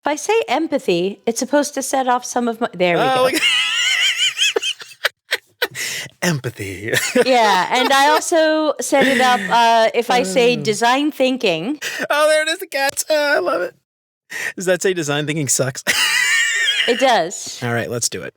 If I say empathy, it's supposed to set off some of my... There we go. Like empathy. Yeah, and I also set it up, if I say design thinking. Oh, there it is, the cats. Oh, I love it. Does that say design thinking sucks? It does. All right, let's do it.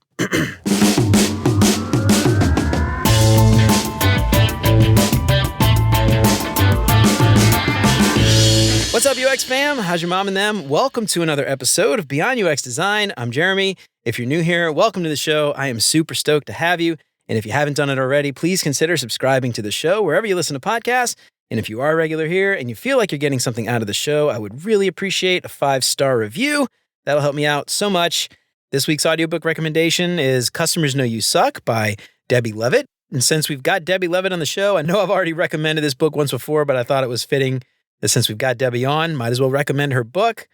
What's up, UX fam? How's your mom and them? Welcome to another episode of Beyond UX Design. I'm Jeremy. If you're new here, welcome to the show. I am super stoked to have you. And if you haven't done it already, please consider subscribing to the show wherever you listen to podcasts. And if you are a regular here and you feel like you're getting something out of the show, I would really appreciate a 5-star review. That'll help me out so much. This week's audiobook recommendation is Customers Know You Suck by Debbie Levitt. And since we've got Debbie Levitt on the show, I know I've already recommended this book once before, but I thought it was fitting that since we've got Debbie on, might as well recommend her book.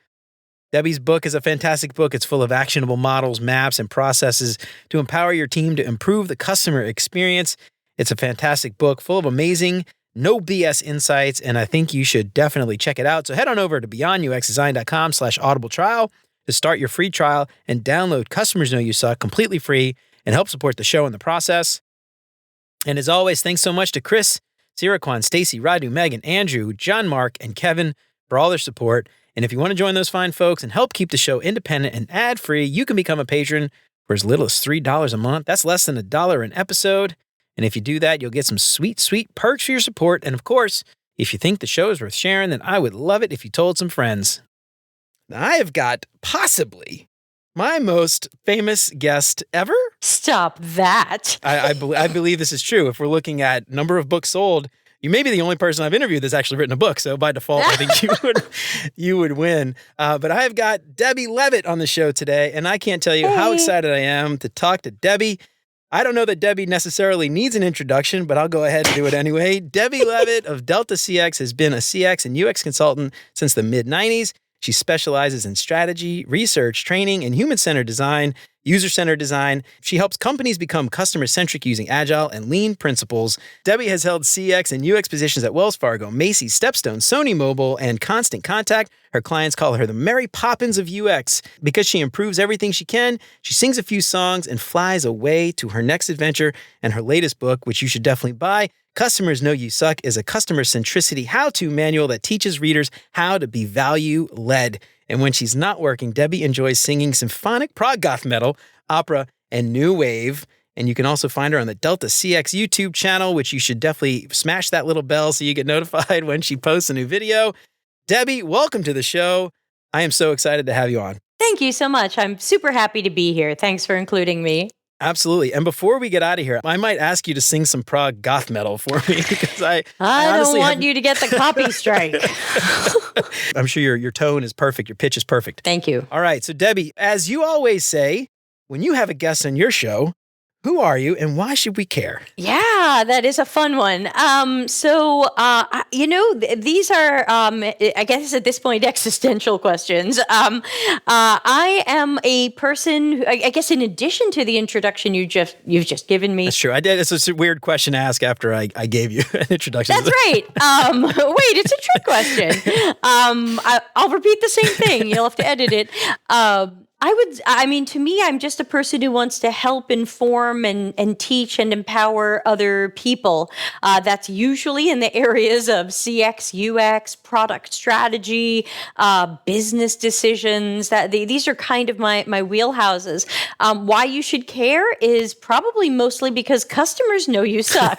Debbie's book is a fantastic book. It's full of actionable models, maps, and processes to empower your team to improve the customer experience. It's a fantastic book full of amazing, no BS insights, and I think you should definitely check it out. So head on over to beyonduxdesign.com/audible trial to start your free trial and download Customers Know You Suck completely free and help support the show in the process. And as always, thanks so much to Chris, Siraquan, Stacy, Radu, Megan, Andrew, John, Mark, and Kevin for all their support. And if you want to join those fine folks and help keep the show independent and ad-free, you can become a patron for as little as $3 a month. That's less than $1 an episode. And if you do that, you'll get some sweet, sweet perks for your support. And of course, if you think the show is worth sharing, then I would love it if you told some friends. Now, I have got possibly my most famous guest ever. Stop that. I believe this is true. If we're looking at number of books sold, you may be the only person I've interviewed that's actually written a book. So by default, I think you would win. But I've got Debbie Levitt on the show today, and I can't tell you how excited I am to talk to Debbie. I don't know that Debbie necessarily needs an introduction, but I'll go ahead and do it anyway. Debbie Levitt of Delta CX has been a CX and UX consultant since the mid-90s. She specializes in strategy, research, training, and human-centered design, user-centered design. She helps companies become customer-centric using agile and lean principles. Debbie has held CX and UX positions at Wells Fargo, Macy's, StepStone, Sony Mobile, and Constant Contact. Her clients call her the Mary Poppins of UX. Because she improves everything she can, she sings a few songs and flies away to her next adventure and her latest book, which you should definitely buy. Customers Know You Suck is a customer centricity how-to manual that teaches readers how to be value-led. And when she's not working, Debbie enjoys singing symphonic prog goth metal, opera, and new wave. And you can also find her on the Delta CX YouTube channel, which you should definitely smash that little bell so you get notified when she posts a new video. Debbie, welcome to the show. I am so excited to have you on. Thank you so much. I'm super happy to be here. Thanks for including me. Absolutely. And before we get out of here, I might ask you to sing some prog goth metal for me because I don't want you to get the copy strike. I'm sure your tone is perfect. Your pitch is perfect. Thank you. All right. So Debbie, as you always say, when you have a guest on your show, who are you and why should we care? Yeah, that is a fun one. These are, I guess at this point, existential questions. I am a person who, I guess in addition to the introduction you've just given me. That's true. I did. It's a weird question to ask after I gave you an introduction. That's right. Wait, it's a trick question. I'll repeat the same thing. You'll have to edit it. To me, I'm just a person who wants to help inform and teach and empower other people. That's usually in the areas of CX, UX, product strategy, business decisions. These are kind of my wheelhouses. Why you should care is probably mostly because customers know you suck.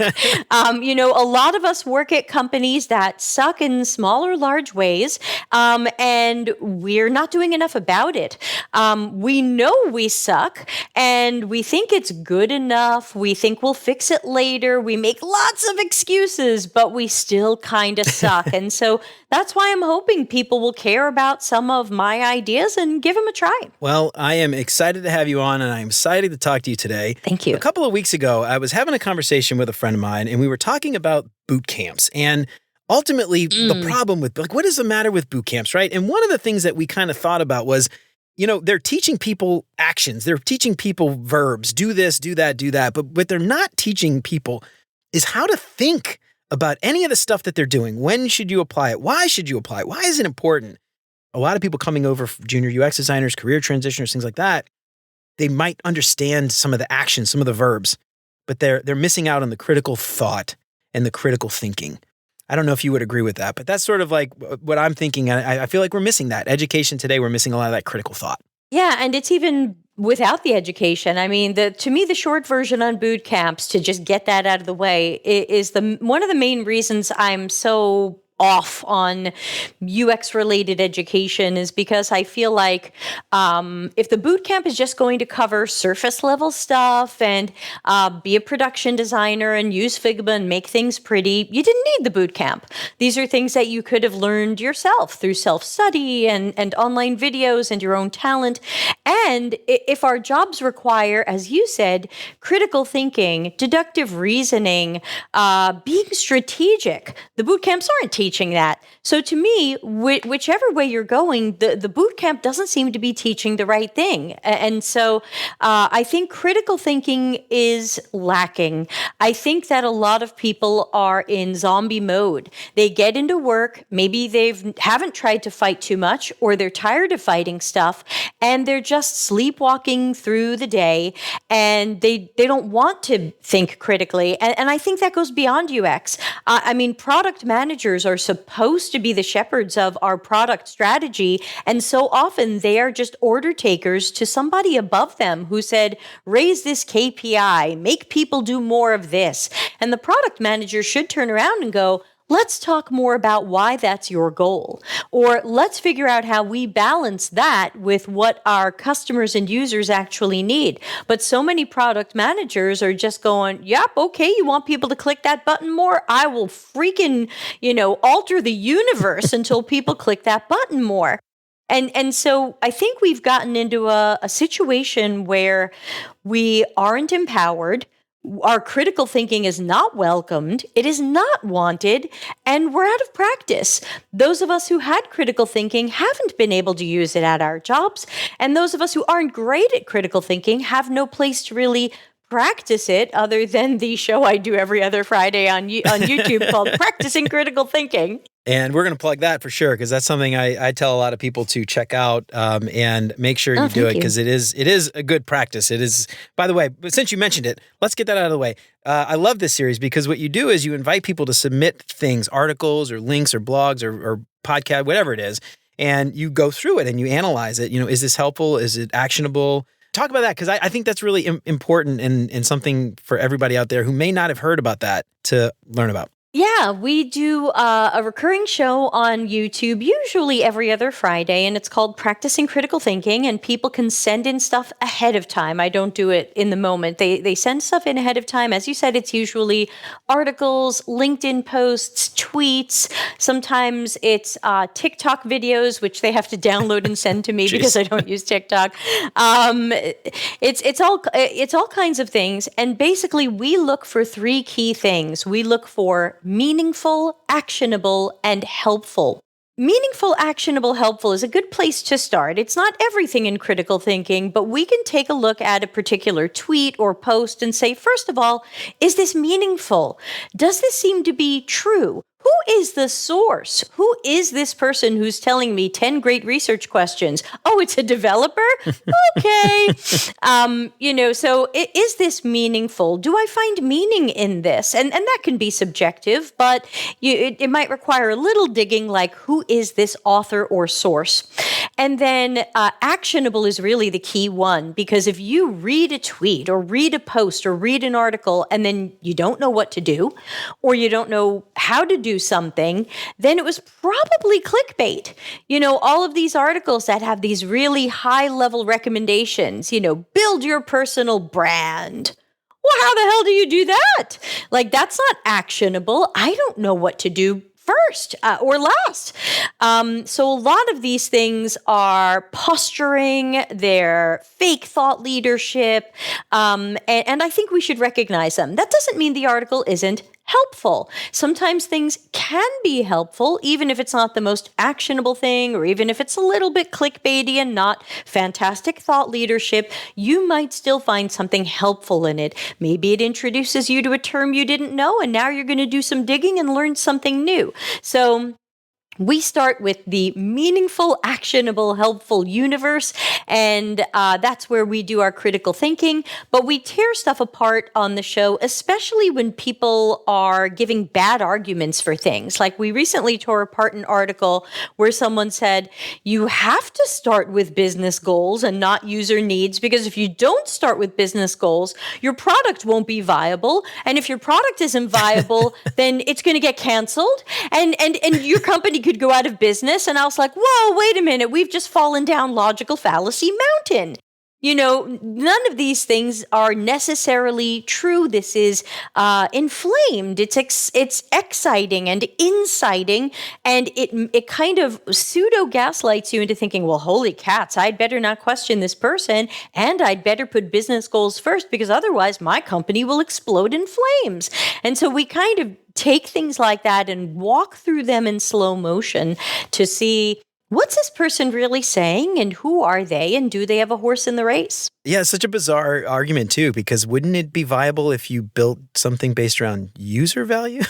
A lot of us work at companies that suck in small or large ways, and we're not doing enough about it. We know we suck and we think it's good enough. We think we'll fix it later. We make lots of excuses, but we still kind of suck. And so that's why I'm hoping people will care about some of my ideas and give them a try. Well, I am excited to have you on and I'm excited to talk to you today. Thank you. A couple of weeks ago, I was having a conversation with a friend of mine and we were talking about boot camps and ultimately the problem with, what is the matter with boot camps, right? And one of the things that we kind of thought about was, they're teaching people actions. They're teaching people verbs, do this, do that, do that. But what they're not teaching people is how to think about any of the stuff that they're doing. When should you apply it? Why should you apply it? Why is it important? a lot of people coming over, junior UX designers, career transitioners, things like that, they might understand some of the actions, some of the verbs, but they're missing out on the critical thought and the critical thinking. I don't know if you would agree with that, but that's sort of like what I'm thinking. I feel like we're missing that. Education today, we're missing a lot of that critical thought. Yeah, and it's even without the education. I mean, to me, the short version on boot camps, to just get that out of the way, is the one of the main reasons I'm so off on UX related education, is because I feel like if the boot camp is just going to cover surface level stuff and be a production designer and use Figma and make things pretty, you didn't need the boot camp. These are things that you could have learned yourself through self-study and online videos and your own talent. And if our jobs require, as you said, critical thinking, deductive reasoning, being strategic, the boot camps aren't teaching that. So to me, whichever way you're going, the boot camp doesn't seem to be teaching the right thing. And so I think critical thinking is lacking. I think that a lot of people are in zombie mode. They get into work, maybe haven't tried to fight too much, or they're tired of fighting stuff, and they're just sleepwalking through the day, and they don't want to think critically. And I think that goes beyond UX. I mean, product managers are supposed to be the shepherds of our product strategy, and so often they are just order takers to somebody above them who said, raise this KPI, make people do more of this. And the product manager should turn around and go, let's talk more about why that's your goal. Or let's figure out how we balance that with what our customers and users actually need. But so many product managers are just going, yep, okay, you want people to click that button more? I will freaking, alter the universe until people click that button more. And so I think we've gotten into a situation where we aren't empowered. Our critical thinking is not welcomed, it is not wanted, and we're out of practice. Those of us who had critical thinking haven't been able to use it at our jobs, and those of us who aren't great at critical thinking have no place to really practice it other than the show I do every other Friday on YouTube called Practicing Critical Thinking. And we're going to plug that for sure, because that's something I tell a lot of people to check out and make sure you do it, because it is a good practice. It is, by the way, but since you mentioned it, let's get that out of the way. I love this series because what you do is you invite people to submit things, articles or links or blogs or podcast, whatever it is, and you go through it and you analyze it. Is this helpful? Is it actionable? Talk about that, because I think that's really important and something for everybody out there who may not have heard about that to learn about. Yeah, we do a recurring show on YouTube, usually every other Friday, and it's called Practicing Critical Thinking, and people can send in stuff ahead of time. I don't do it in the moment. They send stuff in ahead of time. As you said, it's usually articles, LinkedIn posts, tweets. Sometimes it's TikTok videos, which they have to download and send to me because I don't use TikTok. It's all kinds of things, and basically we look for three key things. We look for meaningful, actionable, and helpful. Meaningful, actionable, helpful is a good place to start. It's not everything in critical thinking, but we can take a look at a particular tweet or post and say, first of all, is this meaningful? Does this seem to be true? Who is the source? Who is this person who's telling me 10 great research questions? Oh, it's a developer? Okay. So is this meaningful? Do I find meaning in this? And that can be subjective, but it might require a little digging, like who is this author or source? And then actionable is really the key one, because if you read a tweet or read a post or read an article and then you don't know what to do, or you don't know how to do something, then it was probably clickbait. All of these articles that have these really high level recommendations, build your personal brand. Well, how the hell do you do that? Like, that's not actionable. I don't know what to do first or last. So a lot of these things are posturing, they're fake thought leadership, and I think we should recognize them. That doesn't mean the article isn't helpful. Sometimes things can be helpful, even if it's not the most actionable thing, or even if it's a little bit clickbaity and not fantastic thought leadership, you might still find something helpful in it. Maybe it introduces you to a term you didn't know, and now you're going to do some digging and learn something new. So We start with the meaningful, actionable, helpful universe, and that's where we do our critical thinking. But we tear stuff apart on the show, especially when people are giving bad arguments for things. Like we recently tore apart an article where someone said, you have to start with business goals and not user needs, because if you don't start with business goals, your product won't be viable. And if your product isn't viable, then it's going to get canceled. And your company could go out of business. And I was like, whoa, wait a minute. We've just fallen down logical fallacy mountain. None of these things are necessarily true. This is inflamed. It's exciting and inciting, and it kind of pseudo gaslights you into thinking, well, holy cats, I'd better not question this person, and I'd better put business goals first, because otherwise my company will explode in flames. And so we kind of take things like that and walk through them in slow motion to see, what's this person really saying, and who are they, and do they have a horse in the race? Yeah, it's such a bizarre argument too, because wouldn't it be viable if you built something based around user value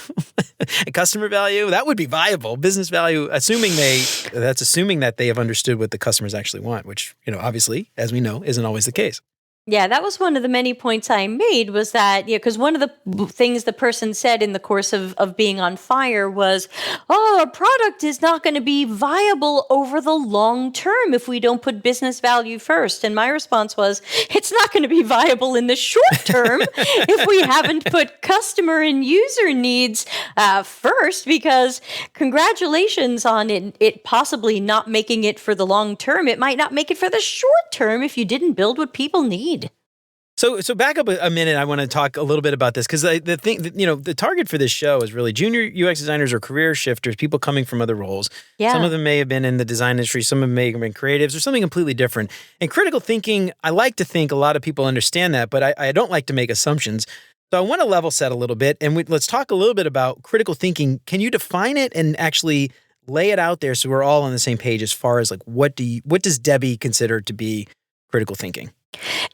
and customer value? That would be viable. Business value, assuming that they have understood what the customers actually want, which, obviously, as we know, isn't always the case. Yeah, that was one of the many points I made, was that, because one of the things the person said in the course of being on fire was, a product is not going to be viable over the long term if we don't put business value first. And my response was, it's not going to be viable in the short term if we haven't put customer and user needs first, because congratulations on it possibly not making it for the long term. It might not make it for the short term if you didn't build what people need. So back up a minute. I want to talk a little bit about this, because the thing, the target for this show is really junior UX designers or career shifters, people coming from other roles. Yeah. Some of them may have been in the design industry, some of them may have been creatives, or something completely different. And critical thinking, I like to think a lot of people understand that, but I don't like to make assumptions. So I want to level set a little bit, and let's talk a little bit about critical thinking. Can you define it and actually lay it out there so we're all on the same page as far as like what does Debbie consider to be critical thinking?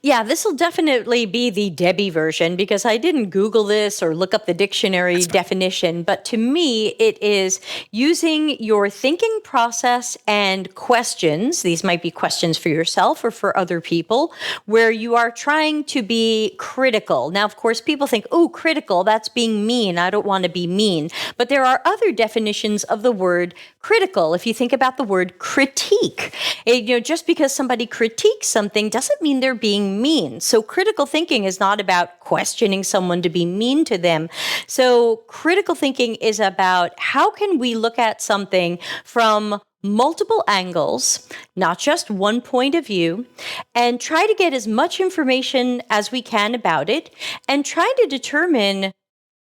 Yeah, this will definitely be the Debbie version, because I didn't Google this or look up the dictionary definition. But to me, it is using your thinking process and questions. These might be questions for yourself or for other people, where you are trying to be critical. Now, of course, people think, oh, critical, that's being mean. I don't want to be mean. But there are other definitions of the word critical. If you think about the word critique, just because somebody critiques something doesn't mean they're being mean. So critical thinking is not about questioning someone to be mean to them. So critical thinking is about, how can we look at something from multiple angles, not just one point of view, and try to get as much information as we can about it, and try to determine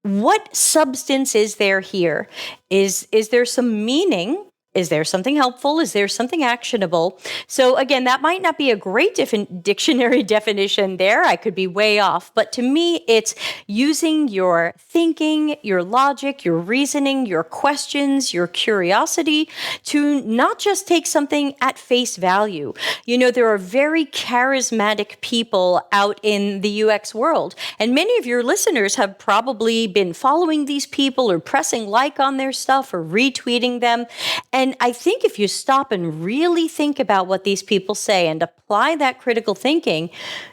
what substance is there here. Is there some meaning? Is there something helpful? Is there something actionable? So again, that might not be a great dictionary definition there. I could be way off. But to me, it's using your thinking, your logic, your reasoning, your questions, your curiosity to not just take something at face value. There are very charismatic people out in the UX world. And many of your listeners have probably been following these people or pressing like on their stuff or retweeting them. And I think if you stop and really think about what these people say and apply that critical thinking,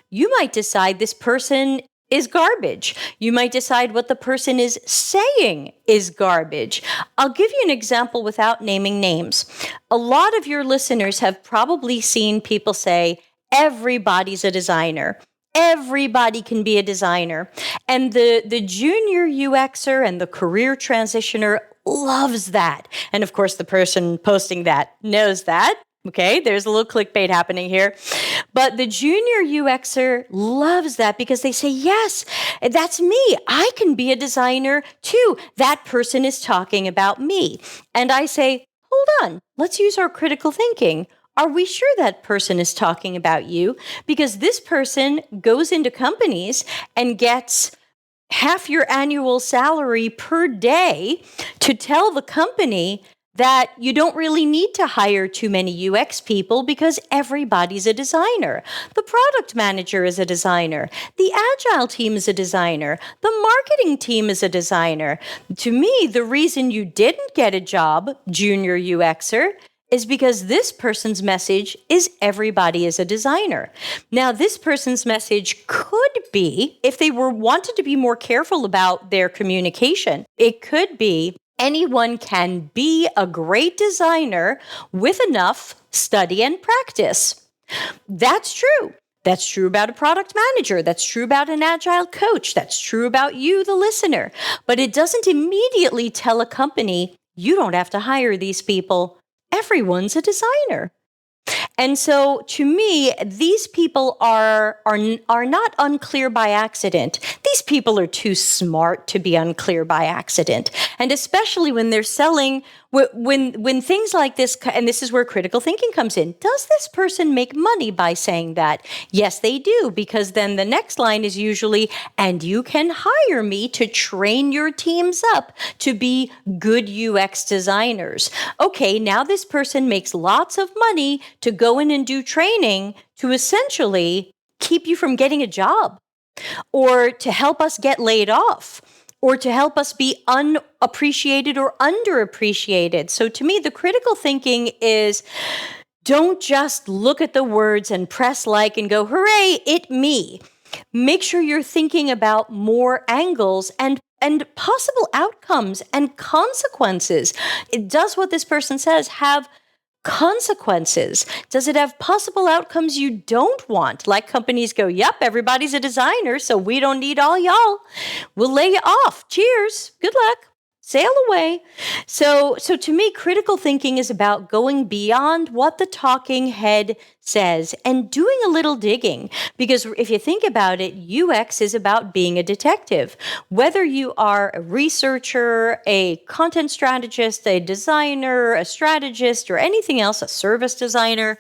you might decide this person is garbage. You might decide what the person is saying is garbage. I'll give you an example without naming names. A lot of your listeners have probably seen people say, everybody's a designer. Everybody can be a designer. And the junior UXer and the career transitioner loves that. And of course, the person posting that knows that. Okay, there's a little clickbait happening here. But the junior UXer loves that, because they say, yes, that's me. I can be a designer too. That person is talking about me. And I say, hold on, let's use our critical thinking. Are we sure that person is talking about you? Because this person goes into companies and gets half your annual salary per day to tell the company that you don't really need to hire too many UX people because everybody's a designer. The product manager is a designer. The agile team is a designer. The marketing team is a designer. To me, the reason you didn't get a job, junior UXer, is because this person's message is everybody is a designer. Now, this person's message could be, if they wanted to be more careful about their communication, it could be anyone can be a great designer with enough study and practice. That's true. That's true about a product manager. That's true about an agile coach. That's true about you, the listener. But it doesn't immediately tell a company, you don't have to hire these people. Everyone's a designer. And so to me, these people are not unclear by accident. These people are too smart to be unclear by accident. And especially when they're selling, when things like this, and this is where critical thinking comes in. Does this person make money by saying that? Yes, they do, because then the next line is usually, and you can hire me to train your teams up to be good UX designers. Okay, now this person makes lots of money to go in and do training to essentially keep you from getting a job, or to help us get laid off, or to help us be unappreciated or underappreciated. So to me, the critical thinking is, don't just look at the words and press like and go, hooray, it me. Make sure you're thinking about more angles and possible outcomes and consequences. Does what this person says have consequences? Does it have possible outcomes you don't want? Like companies go, yep, everybody's a designer, so we don't need all y'all. We'll lay you off. Cheers. Good luck. Sail away. So to me, critical thinking is about going beyond what the talking head says and doing a little digging. Because if you think about it, UX is about being a detective. Whether you are a researcher, a content strategist, a designer, a strategist, or anything else, a service designer,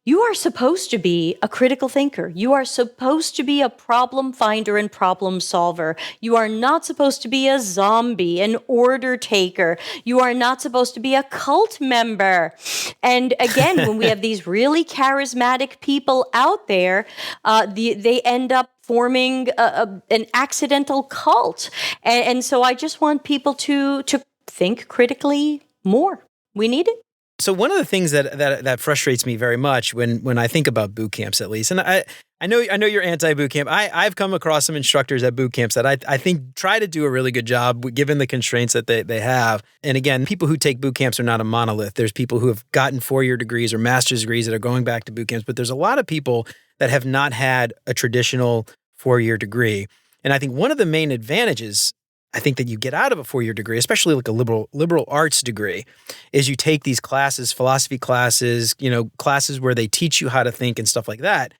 you are supposed to be a critical thinker. You are supposed to be a problem finder and problem solver. You are not supposed to be a zombie, an order taker. You are not supposed to be a cult member. And again, when we have these really charismatic people out there, they end up forming an accidental cult. And so I just want people to think critically more. We need it. So one of the things that frustrates me very much when I think about boot camps, at least, and I know you're anti boot camp. I've come across some instructors at boot camps that I think try to do a really good job given the constraints that they have. And again, people who take boot camps are not a monolith. There's people who have gotten 4-year degrees or master's degrees that are going back to boot camps, but there's a lot of people that have not had a traditional 4-year degree. And I think one of the main advantages I think that you get out of a 4-year degree, especially like a liberal arts degree, is you take these classes, philosophy classes, classes where they teach you how to think and stuff like that,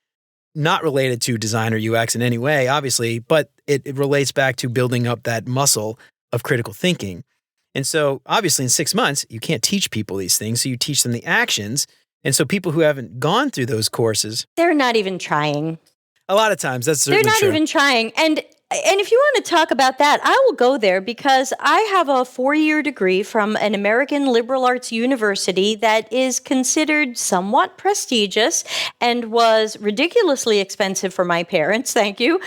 not related to design or UX in any way, obviously, but it relates back to building up that muscle of critical thinking. And so obviously in 6 months, you can't teach people these things. So you teach them the actions. And so people who haven't gone through those courses, they're not even trying. A lot of times that's certainly true. They're not even trying. And if you want to talk about that, I will go there because I have a 4-year degree from an American liberal arts university that is considered somewhat prestigious and was ridiculously expensive for my parents. Thank you.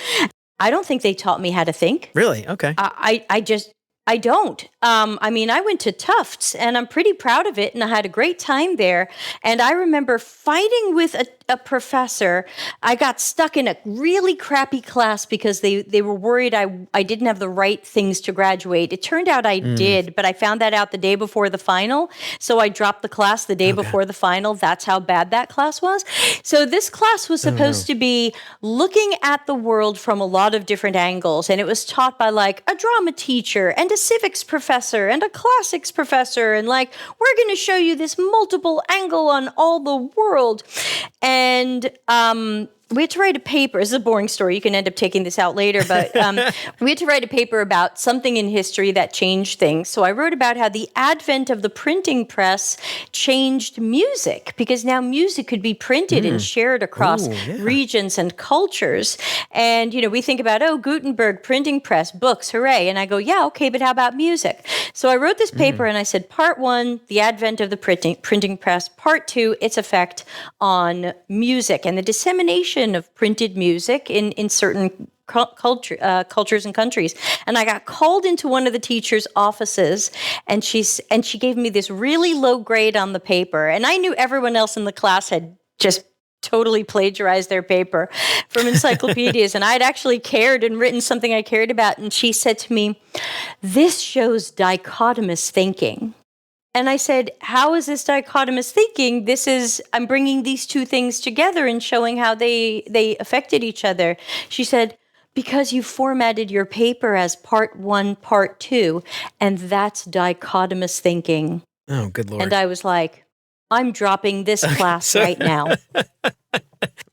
I don't think they taught me how to think. Really? Okay. I don't. I went to Tufts and I'm pretty proud of it and I had a great time there. And I remember fighting with a professor. I got stuck in a really crappy class because they were worried I didn't have the right things to graduate. It turned out I did, but I found that out the day before the final. So I dropped the class the day before the final. That's how bad that class was. So this class was supposed to be looking at the world from a lot of different angles. And it was taught by like a drama teacher and a civics professor and a classics professor. And like, we're going to show you this multiple angle on all the world. And we had to write a paper. This is a boring story. You can end up taking this out later, but we had to write a paper about something in history that changed things. So I wrote about how the advent of the printing press changed music, because now music could be printed and shared across regions and cultures. And, we think about, Gutenberg, printing press, books, hooray. And I go, yeah, okay, but how about music? So I wrote this paper and I said, part one, the advent of the printing press. Part two, its effect on music and the dissemination of printed music in certain cultures and countries. And I got called into one of the teacher's offices, and she gave me this really low grade on the paper. And I knew everyone else in the class had just totally plagiarized their paper from encyclopedias. And I'd actually cared and written something I cared about. And she said to me, "This shows dichotomous thinking." And I said, how is this dichotomous thinking? I'm bringing these two things together and showing how they affected each other. She said, because you formatted your paper as part one, part two, and that's dichotomous thinking. Oh, good Lord. And I was like, I'm dropping this class right now.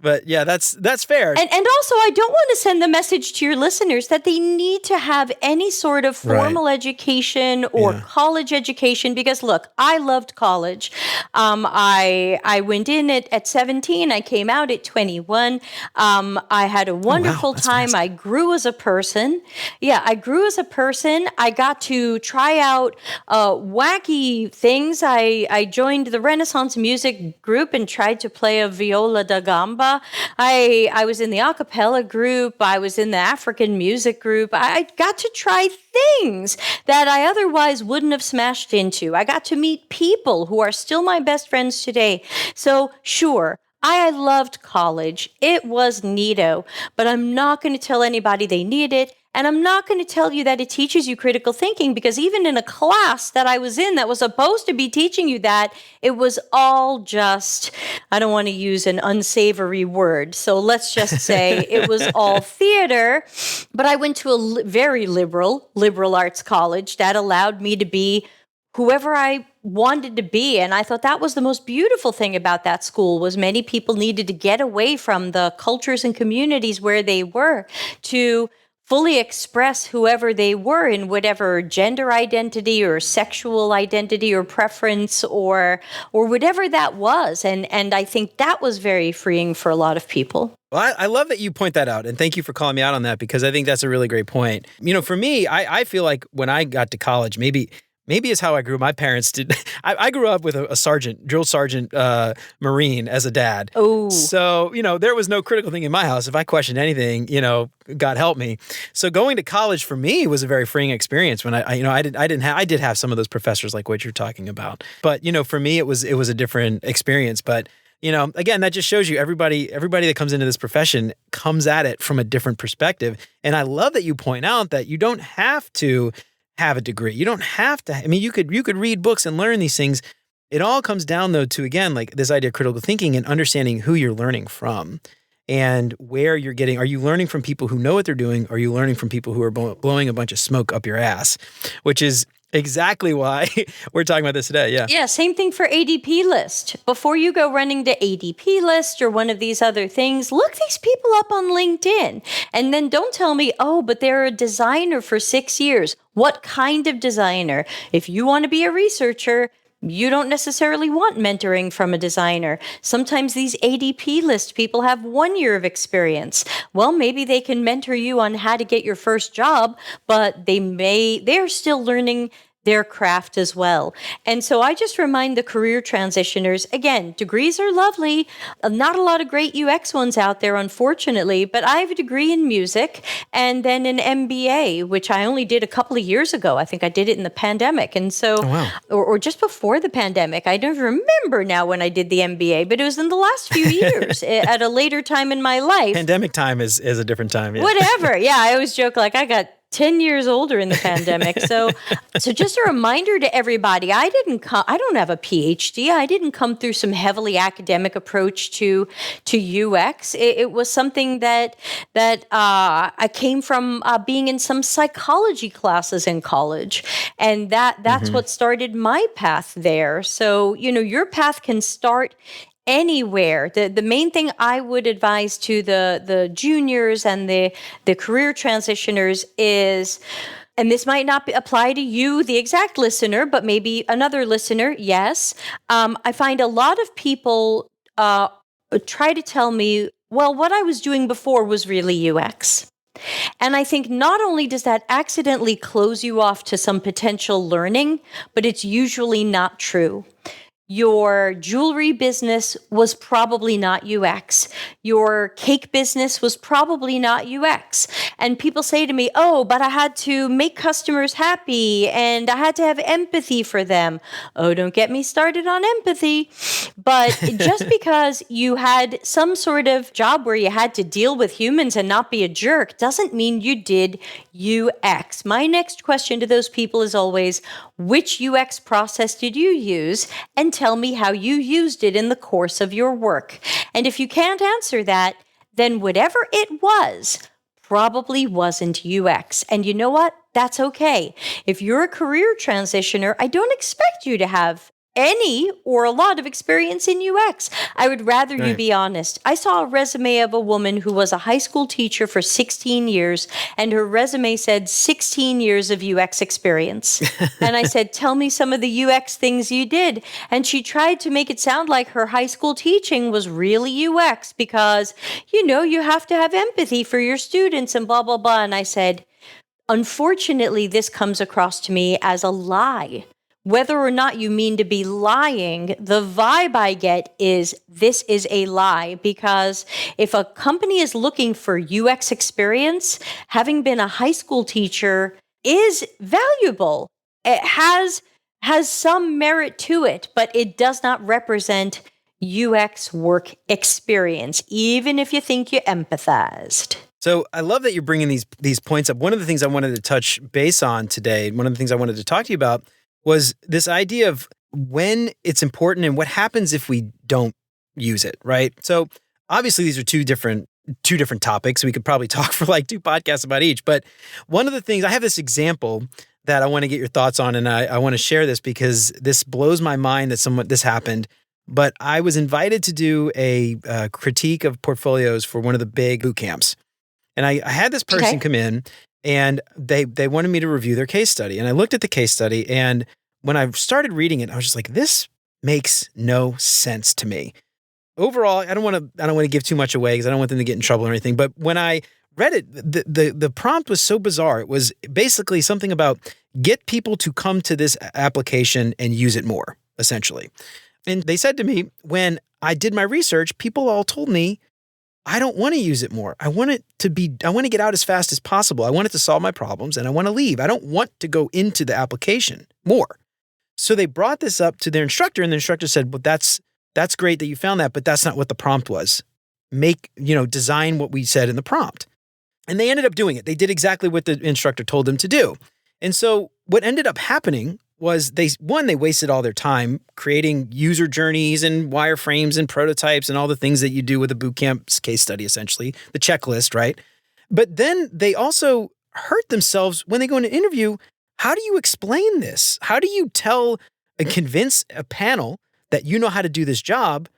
But yeah, that's fair. And also, I don't want to send the message to your listeners that they need to have any sort of formal education or college education, because look, I loved college. I went in at 17. I came out at 21. I had a wonderful time. I grew as a person. Yeah, I grew as a person. I got to try out wacky things. I joined the Renaissance music group and tried to play a viola da gamba. I was in the a cappella group. I was in the African music group. I got to try things that I otherwise wouldn't have smashed into. I got to meet people who are still my best friends today. So sure, I loved college. It was neato, but I'm not going to tell anybody they need it. And I'm not going to tell you that it teaches you critical thinking, because even in a class that I was in that was supposed to be teaching you that, it was all just, I don't want to use an unsavory word, so let's just say it was all theater. But I went to a very liberal arts college that allowed me to be whoever I wanted to be. And I thought that was the most beautiful thing about that school, was many people needed to get away from the cultures and communities where they were to fully express whoever they were in whatever gender identity or sexual identity or preference or whatever that was. And I think that was very freeing for a lot of people. Well, I love that you point that out, and thank you for calling me out on that, because I think that's a really great point. For me, I feel like when I got to college, maybe it's how I grew. My parents did. I grew up with a sergeant, drill sergeant, Marine as a dad. Oh, so there was no critical thing in my house. If I questioned anything, God help me. So going to college for me was a very freeing experience. When I did have some of those professors like what you're talking about, but for me it was a different experience. But again, that just shows you everybody that comes into this profession comes at it from a different perspective. And I love that you point out that you don't have to have a degree. You don't have to. I mean, you could read books and learn these things. It all comes down though to, again, like this idea of critical thinking and understanding who you're learning from and where you're getting. Are you learning from people who know what they're doing? Or are you learning from people who are blowing a bunch of smoke up your ass? Which is exactly why we're talking about this today. Yeah. Yeah. Same thing for ADP List. Before you go running to ADP List or one of these other things, look these people up on LinkedIn. And then don't tell me, but they're a designer for 6 years. What kind of designer? If you want to be a researcher, you don't necessarily want mentoring from a designer. Sometimes these ADP List people have 1 year of experience. Well, maybe they can mentor you on how to get your first job, but they're still learning their craft as well. And so I just remind the career transitioners, again, degrees are lovely. Not a lot of great UX ones out there, unfortunately, but I have a degree in music and then an MBA, which I only did a couple of years ago. I think I did it in the pandemic. And so, or just before the pandemic. I don't remember now when I did the MBA, but it was in the last few years at a later time in my life. Pandemic time is a different time. Yeah. Whatever. Yeah, I always joke like I got 10 years older in the pandemic. So just a reminder to everybody, I don't have a PhD. I didn't come through some heavily academic approach to UX. It was something that I came from being in some psychology classes in college. And that's what started my path there. So, your path can start anywhere. The main thing I would advise to the juniors and the career transitioners is, and this might not apply to you, the exact listener, but maybe another listener. Yes, I find a lot of people try to tell me, well, what I was doing before was really UX. And I think not only does that accidentally close you off to some potential learning, but it's usually not true. Your jewelry business was probably not UX. Your cake business was probably not UX. And people say to me, oh, but I had to make customers happy and I had to have empathy for them. Oh, don't get me started on empathy. But just because you had some sort of job where you had to deal with humans and not be a jerk doesn't mean you did UX. My next question to those people is always, which UX process did you use? And tell me how you used it in the course of your work. And if you can't answer that, then whatever it was probably wasn't UX. And you know what? That's okay. If you're a career transitioner, I don't expect you to have any or a lot of experience in UX. I would rather you be honest. I saw a resume of a woman who was a high school teacher for 16 years, and her resume said 16 years of UX experience. And I said, tell me some of the UX things you did. And she tried to make it sound like her high school teaching was really UX because, you have to have empathy for your students and blah, blah, blah. And I said, unfortunately, this comes across to me as a lie. Whether or not you mean to be lying, the vibe I get is this is a lie, because if a company is looking for UX experience, having been a high school teacher is valuable. It has some merit to it, but it does not represent UX work experience, even if you think you empathized. So I love that you're bringing these points up. One of the things I wanted to touch base on today, one of the things I wanted to talk to you about was this idea of when it's important and what happens if we don't use it, right? So obviously these are two different topics. We could probably talk for like 2 podcasts about each. But one of the things, I have this example that I want to get your thoughts on, and I want to share this because this blows my mind that this happened. But I was invited to do a critique of portfolios for one of the big boot camps. And I had this person come in, and they wanted me to review their case study. And I looked at the case study, and when I started reading it, I was just like, this makes no sense to me. Overall, I don't want to give too much away because I don't want them to get in trouble or anything. But when I read it, the prompt was so bizarre. It was basically something about get people to come to this application and use it more, essentially. And they said to me, when I did my research, people all told me, I don't want to use it more. I want to get out as fast as possible. I want it to solve my problems and I want to leave. I don't want to go into the application more. So they brought this up to their instructor, and the instructor said, well, that's great that you found that, but that's not what the prompt was. Design what we said in the prompt. And they ended up doing it. They did exactly what the instructor told them to do. And so what ended up happening was they wasted all their time creating user journeys and wireframes and prototypes and all the things that you do with a bootcamp's case study, essentially, the checklist, right? But then they also hurt themselves when they go into an interview. How do you explain this? How do you tell and convince a panel that you know how to do this job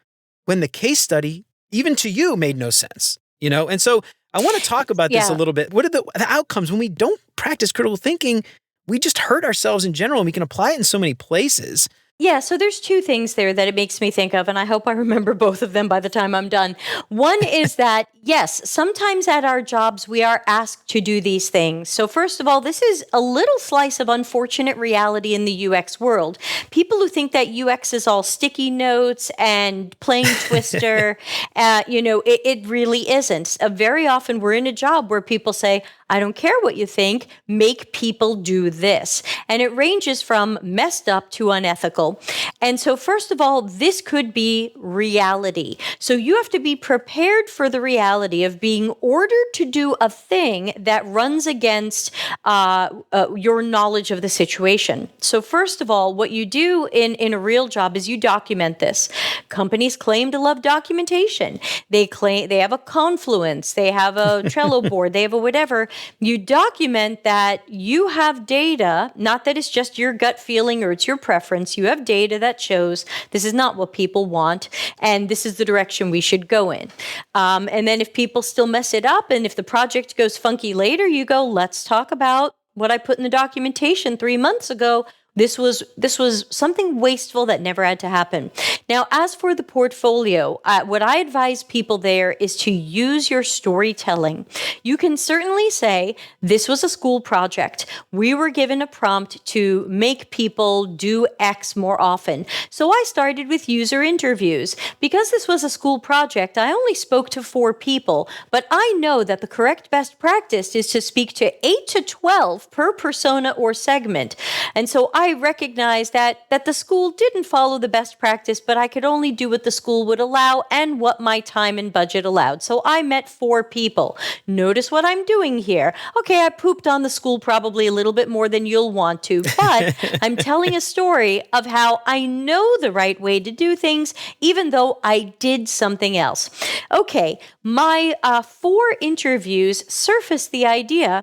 when the case study, even to you, made no sense? And so I want to talk about this a little bit. What are the outcomes when we don't practice critical thinking? We just hurt ourselves in general, and we can apply it in so many places. Yeah, so there's 2 things there that it makes me think of, and I hope I remember both of them by the time I'm done. One is that, yes, sometimes at our jobs, we are asked to do these things. So first of all, this is a little slice of unfortunate reality in the UX world. People who think that UX is all sticky notes and playing Twister, it really isn't. Very often we're in a job where people say, I don't care what you think, make people do this. And it ranges from messed up to unethical. And so first of all, this could be reality. So you have to be prepared for the reality of being ordered to do a thing that runs against your knowledge of the situation. So first of all, what you do in a real job is you document this. Companies claim to love documentation. They have a Confluence, they have a Trello board, they have a whatever. You document that you have data, not that it's just your gut feeling or it's your preference. You have data that shows this is not what people want, and this is the direction we should go in. And then if people still mess it up, and if the project goes funky later, you go, let's talk about what I put in the documentation 3 months ago. This was something wasteful that never had to happen. Now, as for the portfolio, what I advise people there is to use your storytelling. You can certainly say, this was a school project. We were given a prompt to make people do X more often. So I started with user interviews. Because this was a school project, I only spoke to 4 people, but I know that the correct best practice is to speak to 8 to 12 per persona or segment. And so I recognized that the school didn't follow the best practice, but I could only do what the school would allow and what my time and budget allowed. So I met 4 people. Notice what I'm doing here. Okay, I pooped on the school probably a little bit more than you'll want to, but I'm telling a story of how I know the right way to do things, even though I did something else. Okay, my 4 interviews surfaced the idea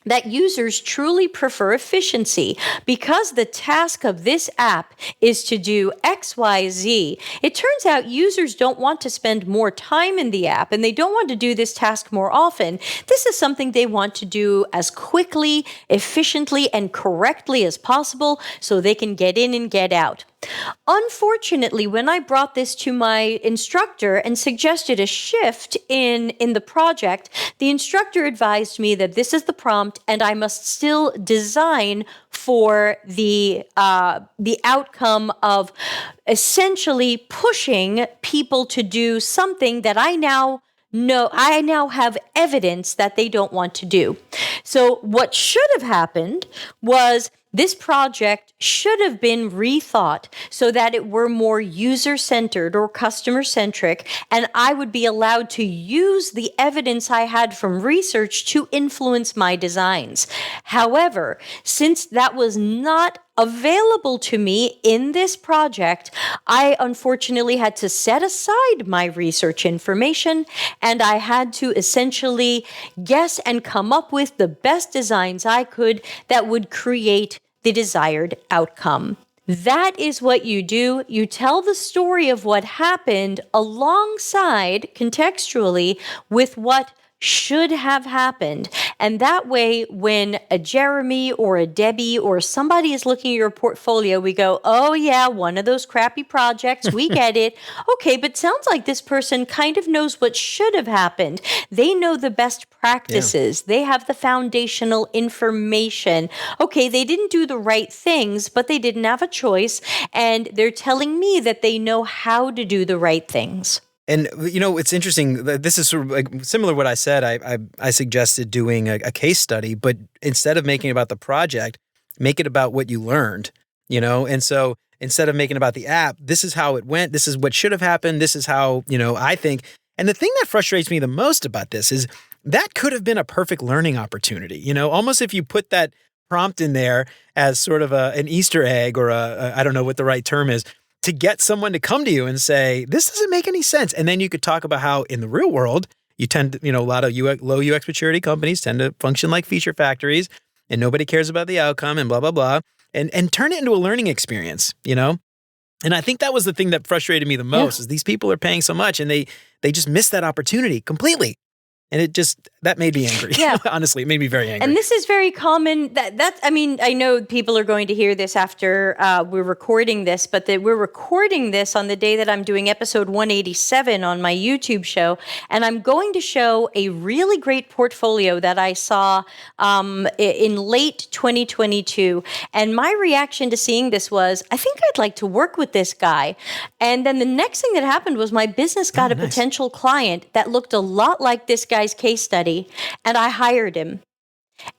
that users truly prefer efficiency. Because the task of this app is to do X, Y, Z, it turns out users don't want to spend more time in the app and they don't want to do this task more often. This is something they want to do as quickly, efficiently, and correctly as possible so they can get in and get out. Unfortunately, when I brought this to my instructor and suggested a shift in the project, the instructor advised me that this is the prompt and I must still design for the outcome of essentially pushing people to do something that I now have evidence that they don't want to do. So what should have happened was this project should have been rethought so that it were more user-centered or customer-centric, and I would be allowed to use the evidence I had from research to influence my designs. However, since that was not available to me in this project, I unfortunately had to set aside my research information and I had to essentially guess and come up with the best designs I could that would create the desired outcome. That is what you do. You tell the story of what happened alongside, contextually, with what should have happened. And that way, when a Jeremy or a Debbie or somebody is looking at your portfolio, we go, oh yeah, one of those crappy projects, we get it. Okay, but sounds like this person kind of knows what should have happened. They know the best practices. Yeah. They have the foundational information. Okay, they didn't do the right things, but they didn't have a choice. And they're telling me that they know how to do the right things. And, you know, it's interesting. This is sort of like similar to what I said. I suggested doing a case study, but instead of making it about the project, make it about what you learned, you know? And so instead of making it about the app, this is how it went. This is what should have happened. This is how, you know, I think. And the thing that frustrates me the most about this is that could have been a perfect learning opportunity, you know, almost if you put that prompt in there as sort of an Easter egg or I don't know what the right term is, to get someone to come to you and say, this doesn't make any sense. And then you could talk about how in the real world, you tend to, you know, a lot of low UX maturity companies tend to function like feature factories and nobody cares about the outcome and blah, blah, blah, and turn it into a learning experience, you know? And I think that was the thing that frustrated me the most is these people are paying so much and they just miss that opportunity completely. And that made me angry. Yeah. Honestly, it made me very angry. And this is very common. I mean, I know people are going to hear this after we're recording this, but we're recording this on the day that I'm doing episode 187 on my YouTube show. And I'm going to show a really great portfolio that I saw in late 2022. And my reaction to seeing this was, I think I'd like to work with this guy. And then the next thing that happened was my business got a potential client that looked a lot like this guy's case study, and I hired him.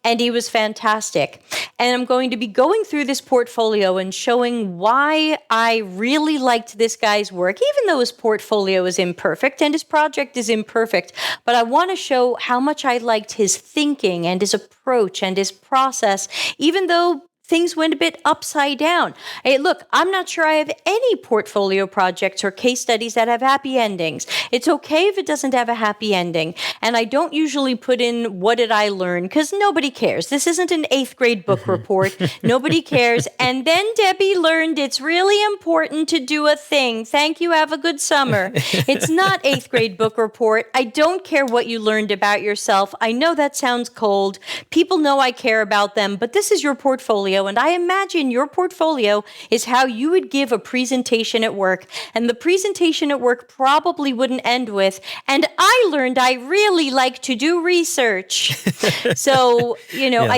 And he was fantastic. And I'm going to be going through this portfolio and showing why I really liked this guy's work, even though his portfolio is imperfect and his project is imperfect. But I want to show how much I liked his thinking and his approach and his process, even though things went a bit upside down. Hey, look, I'm not sure I have any portfolio projects or case studies that have happy endings. It's okay if it doesn't have a happy ending. And I don't usually put in what did I learn because nobody cares. This isn't an 8th grade book report. Nobody cares. And then Debbie learned it's really important to do a thing. Thank you. Have a good summer. It's not 8th grade book report. I don't care what you learned about yourself. I know that sounds cold. People know I care about them, but this is your portfolio. And I imagine your portfolio is how you would give a presentation at work. And the presentation at work probably wouldn't end with, and I learned I really like to do research. So, Yeah.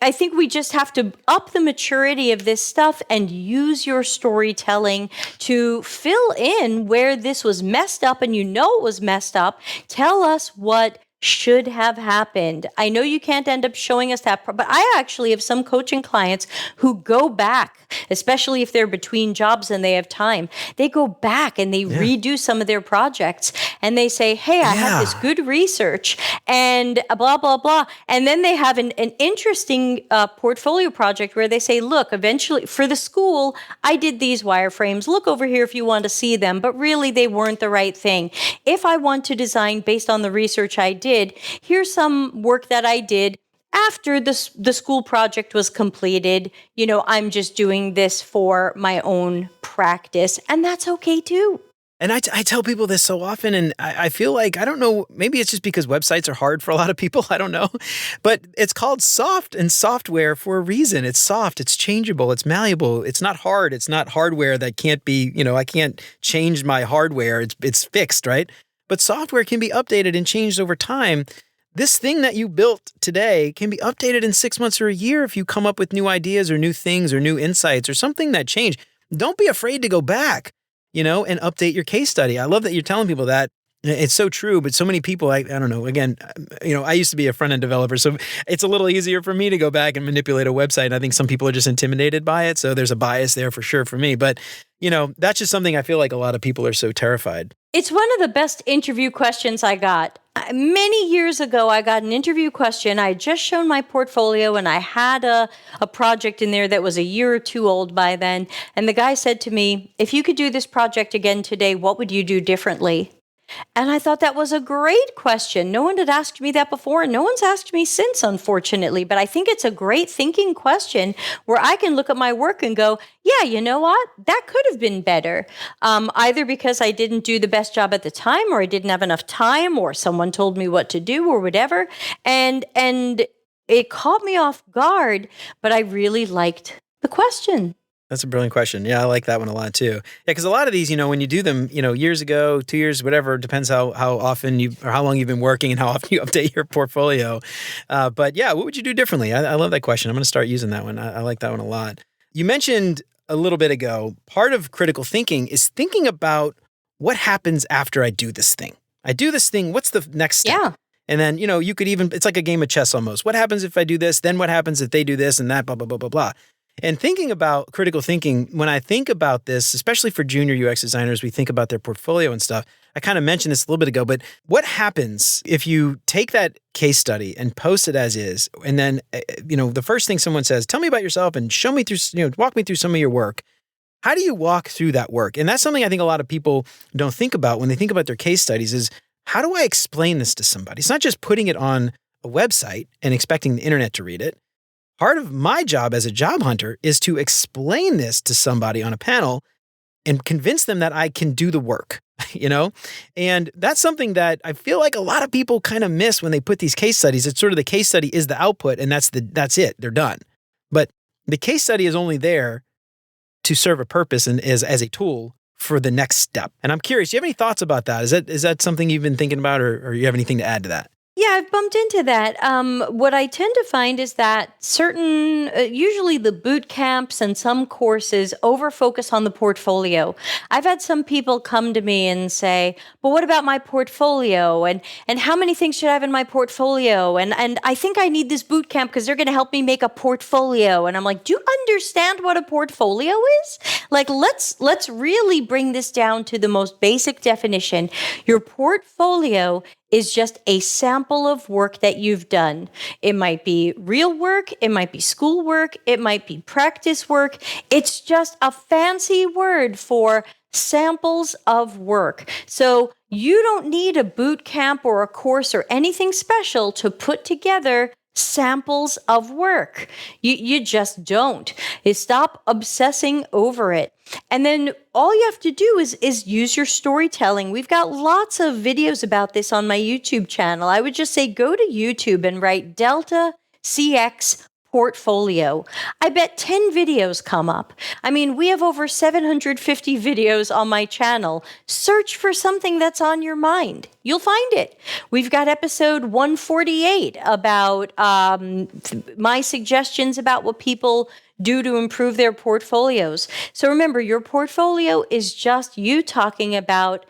I think we just have to up the maturity of this stuff and use your storytelling to fill in where this was messed up and it was messed up. Tell us what should have happened. I know you can't end up showing us that, but I actually have some coaching clients who go back, especially if they're between jobs and they have time. They go back and they redo some of their projects and they say, hey, I have this good research and blah, blah, blah. And then they have an interesting portfolio project where they say, look, eventually for the school, I did these wireframes. Look over here if you want to see them, but really they weren't the right thing. If I want to design based on the research I did, here's some work that I did after the school project was completed. I'm just doing this for my own practice, and that's okay too. And I tell people this so often, and I feel like, I don't know, maybe it's just because websites are hard for a lot of people. I don't know. But it's called soft and software for a reason. It's soft, it's changeable, it's malleable. It's not hard. It's not hardware that can't be, I can't change my hardware. It's fixed, right? But software can be updated and changed over time. This thing that you built today can be updated in 6 months or a year if you come up with new ideas or new things or new insights or something that changed. Don't be afraid to go back, and update your case study. I love that you're telling people that. It's so true, but so many people, I don't know, again, I used to be a front-end developer, so it's a little easier for me to go back and manipulate a website. And I think some people are just intimidated by it. So there's a bias there for sure for me. But, that's just something I feel like a lot of people are so terrified. It's one of the best interview questions I got. Many years ago, I got an interview question. I had just shown my portfolio and I had a project in there that was a year or two old by then. And the guy said to me, if you could do this project again today, what would you do differently? And I thought that was a great question. No one had asked me that before, and no one's asked me since, unfortunately. But I think it's a great thinking question where I can look at my work and go, yeah, you know what? That could have been better. Either because I didn't do the best job at the time, or I didn't have enough time, or someone told me what to do, or whatever. And it caught me off guard, but I really liked the question. That's a brilliant question. Yeah, I like that one a lot too. Yeah, because a lot of these, when you do them, years ago, 2 years, whatever, depends how often or how long you've been working and how often you update your portfolio. But yeah, what would you do differently? I love that question. I'm going to start using that one. I like that one a lot. You mentioned a little bit ago, part of critical thinking is thinking about what happens after I do this thing. I do this thing, what's the next step? Yeah. And then, you could even, it's like a game of chess almost. What happens if I do this? Then what happens if they do this and that, blah, blah, blah, blah, blah. And thinking about critical thinking, when I think about this, especially for junior UX designers, we think about their portfolio and stuff. I kind of mentioned this a little bit ago, but what happens if you take that case study and post it as is, and then, the first thing someone says, tell me about yourself and show me through, walk me through some of your work. How do you walk through that work? And that's something I think a lot of people don't think about when they think about their case studies is, how do I explain this to somebody? It's not just putting it on a website and expecting the internet to read it. Part of my job as a job hunter is to explain this to somebody on a panel and convince them that I can do the work, And that's something that I feel like a lot of people kind of miss when they put these case studies. It's sort of the case study is the output and that's it. They're done. But the case study is only there to serve a purpose and as a tool for the next step. And I'm curious, do you have any thoughts about that? Is that something you've been thinking about or you have anything to add to that? Yeah, I've bumped into that. What I tend to find is that certain, usually the boot camps and some courses over-focus on the portfolio. I've had some people come to me and say, but what about my portfolio? And how many things should I have in my portfolio? And I think I need this boot camp because they're going to help me make a portfolio. And I'm like, do you understand what a portfolio is? Like, let's really bring this down to the most basic definition. Your portfolio is just a sample example of work that you've done. It might be real work, it might be school work, it might be practice work. It's just a fancy word for samples of work. So you don't need a boot camp or a course or anything special to put together samples of work. You just don't. Stop obsessing over it. And then all you have to do is use your storytelling. We've got lots of videos about this on my YouTube channel. I would just say go to YouTube and write Delta CX portfolio. I bet 10 videos come up. I mean, we have over 750 videos on my channel. Search for something that's on your mind. You'll find it. We've got episode 148 about my suggestions about what people do to improve their portfolios. So remember, your portfolio is just you talking about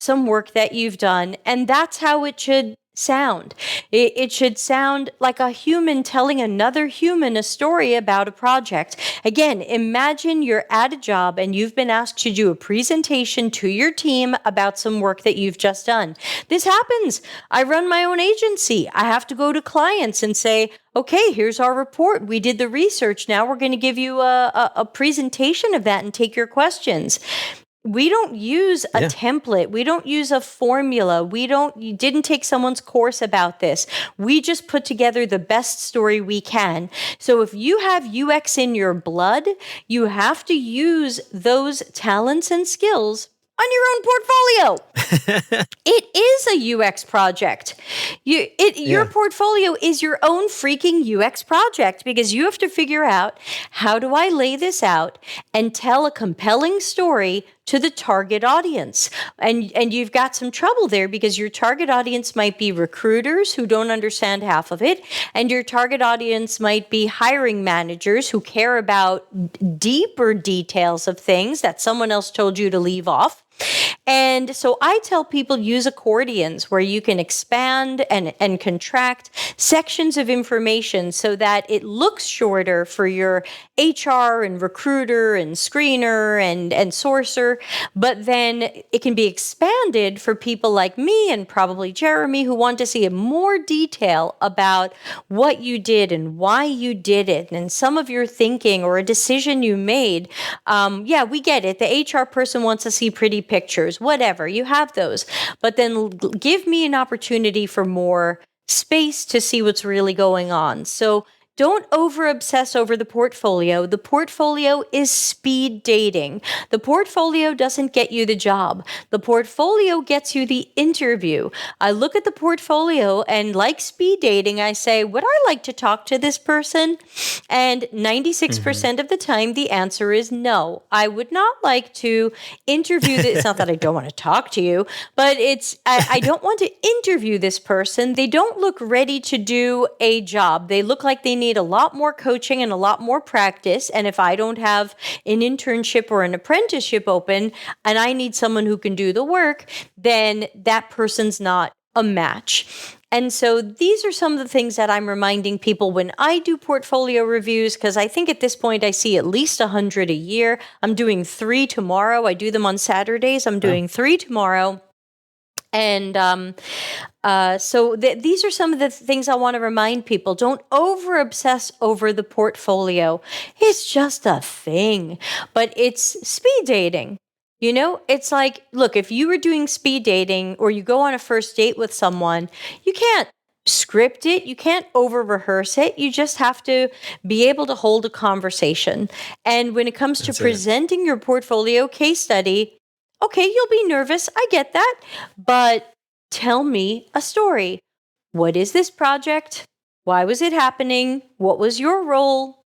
some work that you've done, and that's how it should sound. It should sound like a human telling another human a story about a project. Again, imagine you're at a job and you've been asked to do a presentation to your team about some work that you've just done. This happens. I run my own agency. I have to go to clients and say, okay, here's our report. We did the research. Now we're going to give you a presentation of that and take your questions. We don't use a template. We don't use a formula. You didn't take someone's course about this. We just put together the best story we can. So if you have UX in your blood, you have to use those talents and skills on your own portfolio. It is a UX project. Your portfolio is your own freaking UX project because you have to figure out, how do I lay this out and tell a compelling story to the target audience? And you've got some trouble there because your target audience might be recruiters who don't understand half of it, and your target audience might be hiring managers who care about deeper details of things that someone else told you to leave off. And so I tell people use accordions where you can expand and contract sections of information so that it looks shorter for your HR and recruiter and screener and sourcer, but then it can be expanded for people like me and probably Jeremy who want to see more detail about what you did and why you did it and some of your thinking or a decision you made. We get it. The HR person wants to see pretty pictures, whatever, you have those. But then give me an opportunity for more space to see what's really going on. So don't over obsess over the portfolio. The portfolio is speed dating. The portfolio doesn't get you the job. The portfolio gets you the interview. I look at the portfolio and, like speed dating, I say, would I like to talk to this person? And 96% of the time, the answer is no. I would not like to interview this. It's not that I don't want to talk to you, but I don't want to interview this person. They don't look ready to do a job. They look like they need a lot more coaching and a lot more practice. And if I don't have an internship or an apprenticeship open and I need someone who can do the work, then that person's not a match. And so these are some of the things that I'm reminding people when I do portfolio reviews, because I think at this point I see at least 100 a year. I'm doing 3 tomorrow. I do them on Saturdays. I'm doing 3 tomorrow. And so these are some of the things I want to remind people. Don't over obsess over the portfolio. It's just a thing, but it's speed dating. You know, it's like, look, if you were doing speed dating or you go on a first date with someone, you can't script it. You can't over rehearse it. You just have to be able to hold a conversation. And when it comes to presenting your portfolio case study, okay, you'll be nervous. I get that. But tell me a story. What is this project? Why was it happening? What was your role?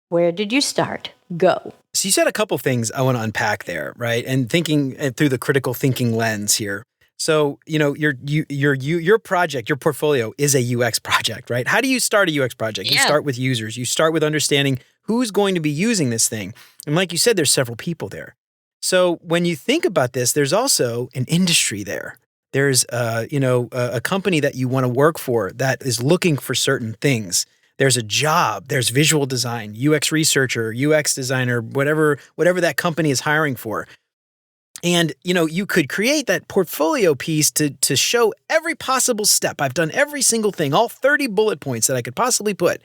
Where did you start? Go. So you said a couple things I want to unpack there, right? And thinking through the critical thinking lens here. So, you know, your project, your portfolio is a UX project, right? How do you start a UX project? You start with users. You start with understanding who's going to be using this thing. And like you said, there's several people there. So when you think about this, there's also an industry there. There's, a company that you want to work for that is looking for certain things. There's a job. There's visual design, UX researcher, UX designer, whatever that company is hiring for. And, you could create that portfolio piece to show every possible step. I've done every single thing, all 30 bullet points that I could possibly put.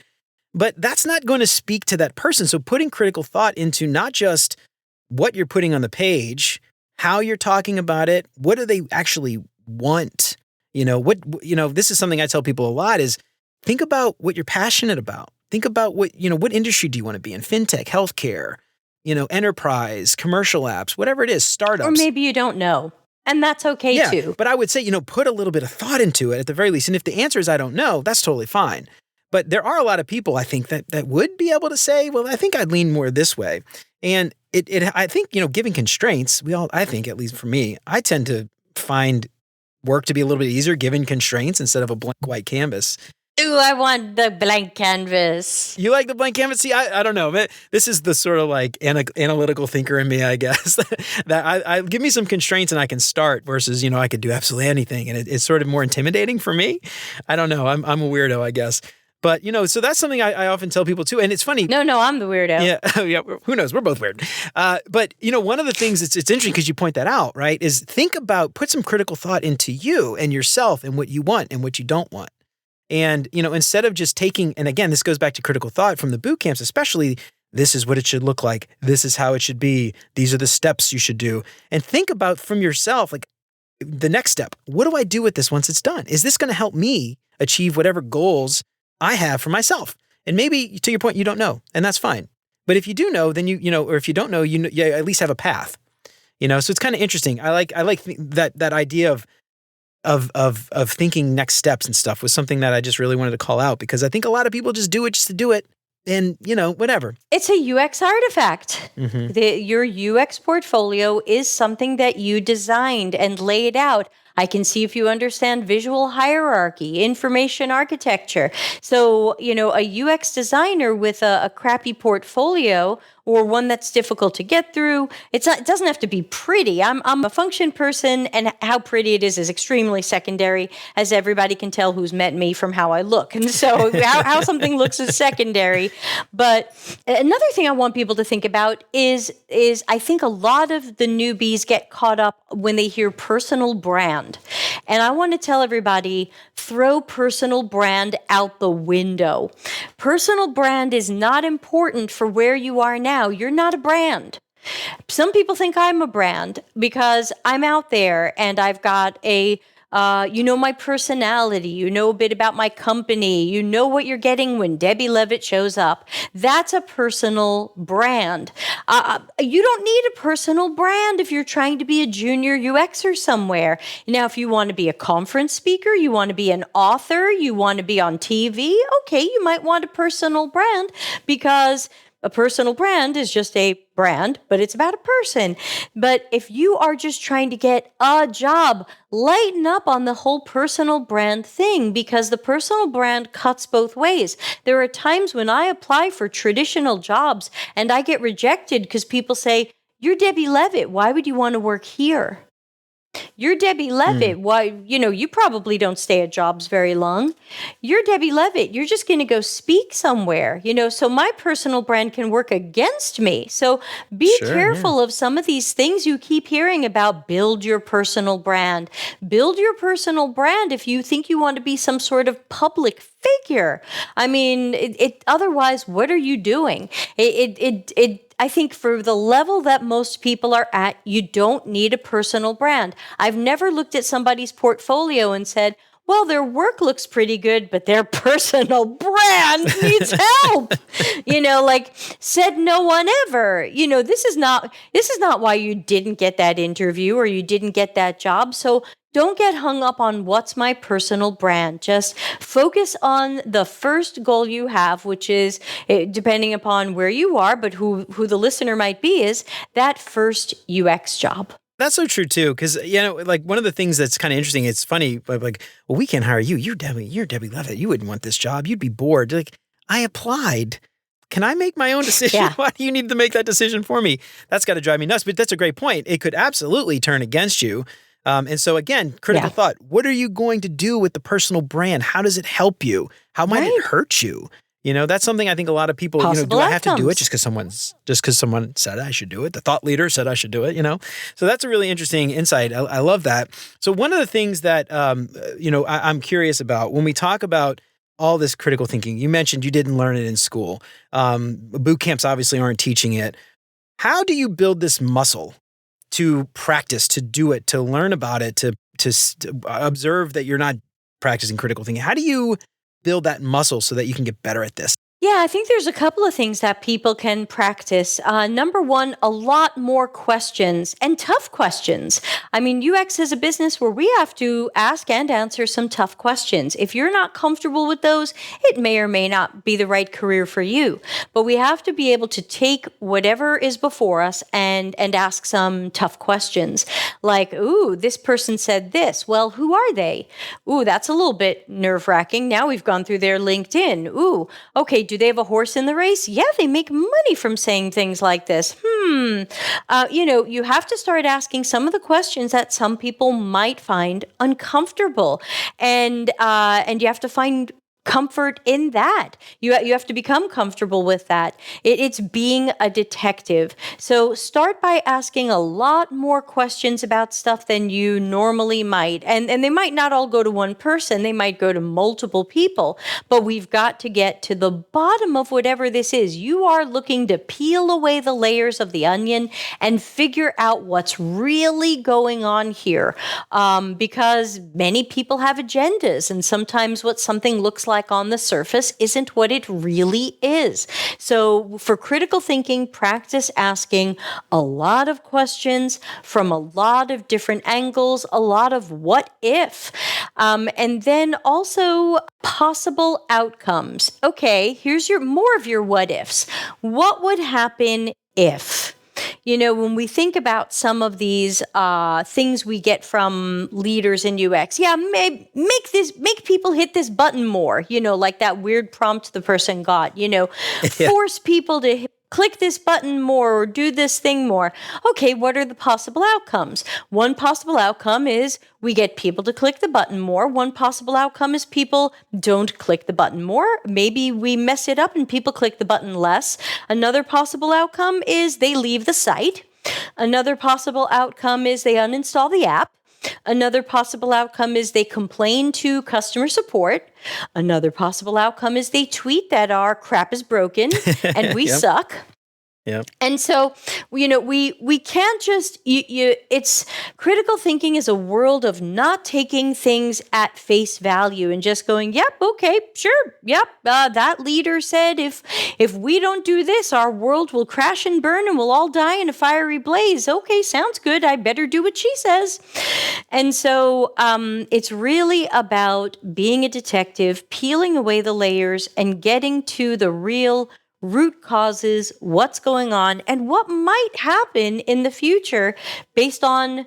But that's not going to speak to that person. So putting critical thought into not just what you're putting on the page, how you're talking about it, what do they actually want? This is something I tell people a lot is think about what you're passionate about. Think about what industry do you want to be in? Fintech, healthcare, enterprise, commercial apps, whatever it is, startups. Or maybe you don't know. And that's okay too. But I would say, put a little bit of thought into it at the very least. And if the answer is I don't know, that's totally fine. But there are a lot of people, I think, that would be able to say, well, I think I'd lean more this way. And I think, giving constraints, I think, at least for me, I tend to find work to be a little bit easier given constraints instead of a blank white canvas. Ooh, I want the blank canvas. You like the blank canvas? See, I don't know. This is the sort of like analytical thinker in me, I guess. that I give me some constraints and I can start versus, I could do absolutely anything. And it's sort of more intimidating for me. I don't know. I'm a weirdo, I guess. But, so that's something I often tell people too. And it's funny. No, I'm the weirdo. Yeah. Yeah. Who knows? We're both weird. But, one of the things it's interesting because you point that out, right, is put some critical thought into you and yourself and what you want and what you don't want. And, instead of just taking, and again, this goes back to critical thought from the boot camps, especially, this is what it should look like. This is how it should be. These are the steps you should do. And think about from yourself, like the next step. What do I do with this once it's done? Is this going to help me achieve whatever goals I have for myself? And maybe to your point, you don't know, and that's fine. But if you do know, then or if you don't know, you at least have a path. So it's kind of interesting. I like that idea of thinking next steps and stuff was something that I just really wanted to call out because I think a lot of people just do it just to do it and, whatever. It's a UX artifact. Mm-hmm. Your UX portfolio is something that you designed and laid out. I can see if you understand visual hierarchy, information architecture. So, a UX designer with a crappy portfolio or one that's difficult to get through, it doesn't have to be pretty. I'm a function person, and how pretty it is extremely secondary, as everybody can tell who's met me from how I look. And so how something looks is secondary. But another thing I want people to think about is I think a lot of the newbies get caught up when they hear personal brand. And I want to tell everybody, throw personal brand out the window. Personal brand is not important for where you are now. You're not a brand. Some people think I'm a brand because I'm out there and I've got my personality, a bit about my company, what you're getting when Debbie Levitt shows up. That's a personal brand. You don't need a personal brand if you're trying to be a junior UXer somewhere. Now, if you want to be a conference speaker, you want to be an author, you want to be on TV, okay, you might want a personal brand because a personal brand is just a brand, but it's about a person. But if you are just trying to get a job, lighten up on the whole personal brand thing because the personal brand cuts both ways. There are times when I apply for traditional jobs and I get rejected because people say, "You're Debbie Levitt. Why would you want to work here? You're Debbie Levitt. Why, you probably don't stay at jobs very long. You're Debbie Levitt. You're just going to go speak somewhere, so my personal brand can work against me. So be careful of some of these things you keep hearing about. Build your personal brand. Build your personal brand if you think you want to be some sort of public figure. I mean, otherwise, what are you doing? I think for the level that most people are at, you don't need a personal brand. I've never looked at somebody's portfolio and said, well, their work looks pretty good, but their personal brand needs help. Said no one ever. This is not why you didn't get that interview or you didn't get that job. So don't get hung up on what's my personal brand. Just focus on the first goal you have, which is, depending upon where you are, but who the listener might be, is that first UX job. That's so true too, because one of the things that's kind of interesting. It's funny, but well, we can't hire you. You're Debbie Levitt. You wouldn't want this job. You'd be bored. I applied. Can I make my own decision? Yeah. Why do you need to make that decision for me? That's got to drive me nuts. But that's a great point. It could absolutely turn against you. And so again, critical thought. What are you going to do with the personal brand? How does it help you? How might it hurt you? That's something I think a lot of people, Possible do I have to do it outcomes. just because someone said I should do it? The thought leader said I should do it, So that's a really interesting insight. I love that. So one of the things that, I'm curious about when we talk about all this critical thinking, you mentioned you didn't learn it in school. Boot camps obviously aren't teaching it. How do you build this muscle to practice, to do it, to learn about it, to observe that you're not practicing critical thinking? How do you build that muscle so that you can get better at this? Yeah, I think there's a couple of things that people can practice. Number one, a lot more questions and tough questions. I mean, UX is a business where we have to ask and answer some tough questions. If you're not comfortable with those, it may or may not be the right career for you. But we have to be able to take whatever is before us and ask some tough questions. Like, ooh, this person said this. Well, who are they? Ooh, that's a little bit nerve-wracking. Now we've gone through their LinkedIn. Ooh, okay, do they have a horse in the race? Yeah, they make money from saying things like this. You have to start asking some of the questions that some people might find uncomfortable, and you have to find comfort in that. You have to become comfortable with that. It's being a detective. So start by asking a lot more questions about stuff than you normally might. And they might not all go to one person. They might go to multiple people. But we've got to get to the bottom of whatever this is. You are looking to peel away the layers of the onion and figure out what's really going on here. Because many people have agendas, and sometimes what something looks like on the surface isn't what it really is. So for critical thinking, practice asking a lot of questions from a lot of different angles, a lot of what if, and then also possible outcomes. Okay, here's more of your what ifs. What would happen if? When we think about some of these things we get from leaders in UX, make people hit this button more, like that weird prompt the person got, force people to click this button more or do this thing more. Okay, what are the possible outcomes? One possible outcome is we get people to click the button more. One possible outcome is people don't click the button more. Maybe we mess it up and people click the button less. Another possible outcome is they leave the site. Another possible outcome is they uninstall the app. Another possible outcome is they complain to customer support. Another possible outcome is they tweet that our crap is broken and we suck. Yeah. And so, we can't just, it's critical thinking is a world of not taking things at face value and just going, yep, okay, sure, yep, that leader said if we don't do this, our world will crash and burn and we'll all die in a fiery blaze. Okay, sounds good. I better do what she says. And so it's really about being a detective, peeling away the layers and getting to the real root causes, what's going on, and what might happen in the future based on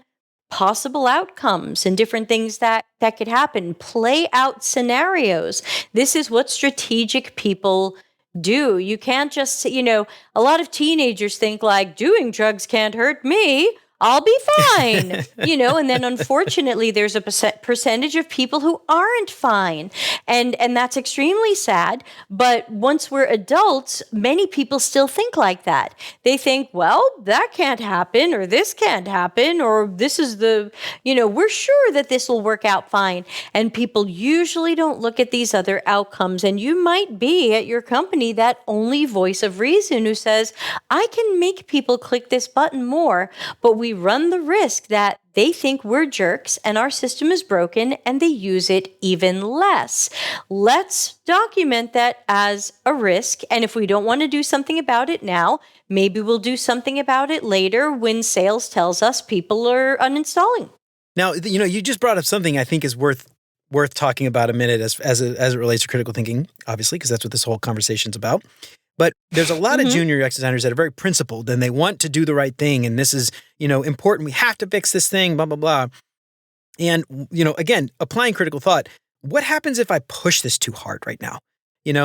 possible outcomes and different things that could happen. Play out scenarios. This is what strategic people do. You can't just, a lot of teenagers think like, doing drugs can't hurt me. I'll be fine, and then unfortunately there's a percentage of people who aren't fine. And that's extremely sad. But once we're adults, many people still think like that. They think, well, that can't happen, or this can't happen, or this is we're sure that this will work out fine. And people usually don't look at these other outcomes. And you might be at your company that only voice of reason who says, I can make people click this button more, but we run the risk that they think we're jerks and our system is broken and they use it even less. Let's document that as a risk. And if we don't want to do something about it now, maybe we'll do something about it later when sales tells us people are uninstalling. Now, you just brought up something I think is worth talking about a minute as it relates to critical thinking, obviously, because that's what this whole conversation's about. But there's a lot of junior UX designers that are very principled and they want to do the right thing. And this is, important. We have to fix this thing, blah, blah, blah. And, again, applying critical thought, what happens if I push this too hard right now?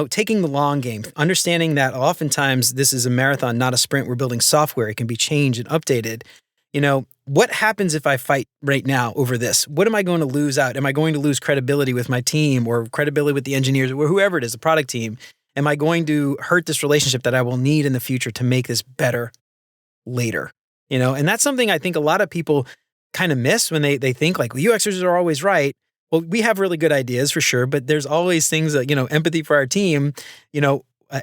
Taking the long game, understanding that oftentimes this is a marathon, not a sprint. We're building software. It can be changed and updated. What happens if I fight right now over this? What am I going to lose out? Am I going to lose credibility with my team or credibility with the engineers or whoever it is, the product team? am I going to hurt this relationship that I will need in the future to make this better later? And that's something I think a lot of people kind of miss when they think like, well, UXers are always right. Well, we have really good ideas for sure, but there's always things that, empathy for our team,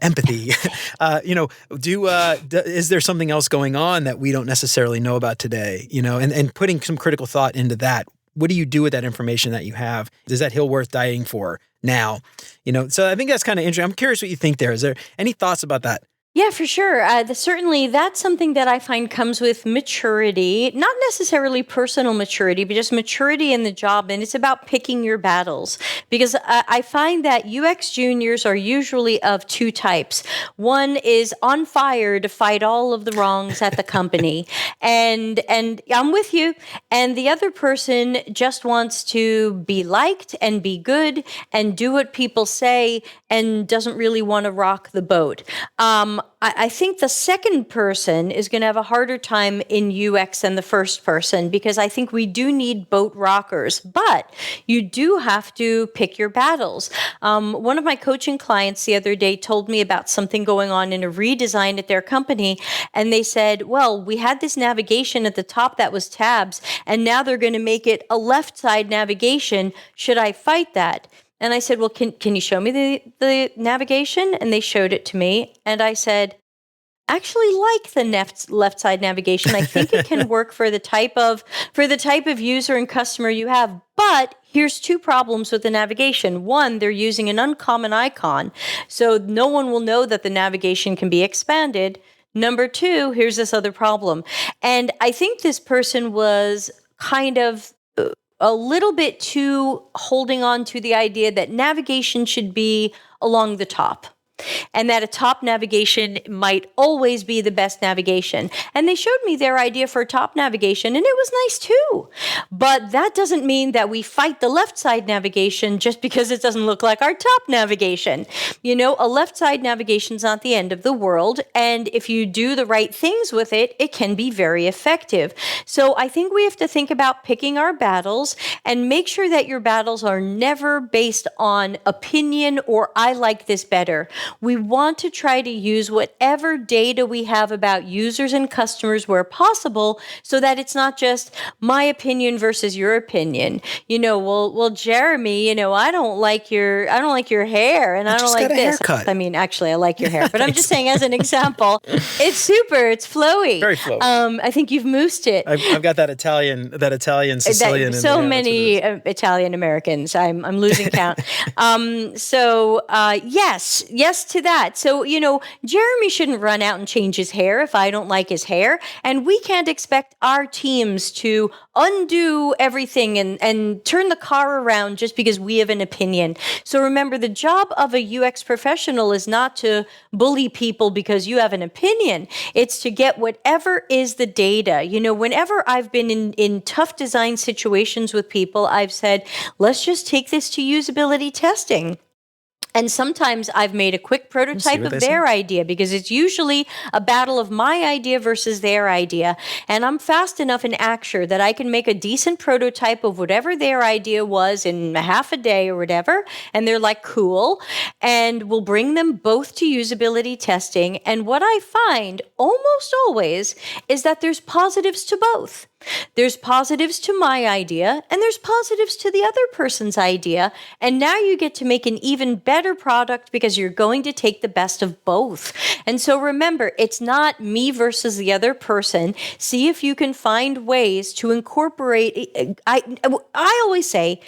empathy, is there something else going on that we don't necessarily know about today, and putting some critical thought into that. What do you do with that information that you have? Is that hill worth dying for now? So I think that's kind of interesting. I'm curious what you think there. Is there any thoughts about that? Yeah, for sure. Certainly, that's something that I find comes with maturity, not necessarily personal maturity, but just maturity in the job. And it's about picking your battles. Because I find that UX juniors are usually of two types. One is on fire to fight all of the wrongs at the company. And I'm with you. And the other person just wants to be liked and be good and do what people say and doesn't really want to rock the boat. I think the second person is going to have a harder time in UX than the first person, because I think we do need boat rockers, but you do have to pick your battles. One of my coaching clients the other day told me about something going on in a redesign at their company, and they said, well, we had this navigation at the top that was tabs, and now they're going to make it a left side navigation. Should I fight that? And I said, well, can you show me the navigation? And they showed it to me. And I said, actually like the left side navigation. I think it can work for the type of user and customer you have. But here's two problems with the navigation. One, they're using an uncommon icon, so no one will know that the navigation can be expanded. Number two, here's this other problem. And I think this person was kind of a little bit too holding on to the idea that navigation should be along the top, and that a top navigation might always be the best navigation. And they showed me their idea for a top navigation, and it was nice too. But that doesn't mean that we fight the left side navigation just because it doesn't look like our top navigation. A left side navigation is not the end of the world. And if you do the right things with it, it can be very effective. So I think we have to think about picking our battles and make sure that your battles are never based on opinion or I like this better. We want to try to use whatever data we have about users and customers where possible, so that it's not just my opinion versus your opinion. Well, Jeremy, I don't like your hair, and I don't like this. Haircut. I mean, actually, I like your hair, but I'm just saying as an example, it's super, it's flowy. Very flowy. I think you've moosed it. I've got that Italian Sicilian. So many Italian Americans. I'm losing count. Yes to that. So, Jeremy shouldn't run out and change his hair if I don't like his hair. And we can't expect our teams to undo everything and turn the car around just because we have an opinion. So remember, the job of a UX professional is not to bully people because you have an opinion. It's to get whatever is the data. Whenever I've been in tough design situations with people, I've said, let's just take this to usability testing. And sometimes I've made a quick prototype of their idea, because it's usually a battle of my idea versus their idea. And I'm fast enough in Acture that I can make a decent prototype of whatever their idea was in a half a day or whatever. And they're like, cool. And we'll bring them both to usability testing. And what I find almost always is that there's positives to both. There's positives to my idea, and there's positives to the other person's idea. And now you get to make an even better product because you're going to take the best of both. And so remember, it's not me versus the other person. See if you can find ways to incorporate. I always say,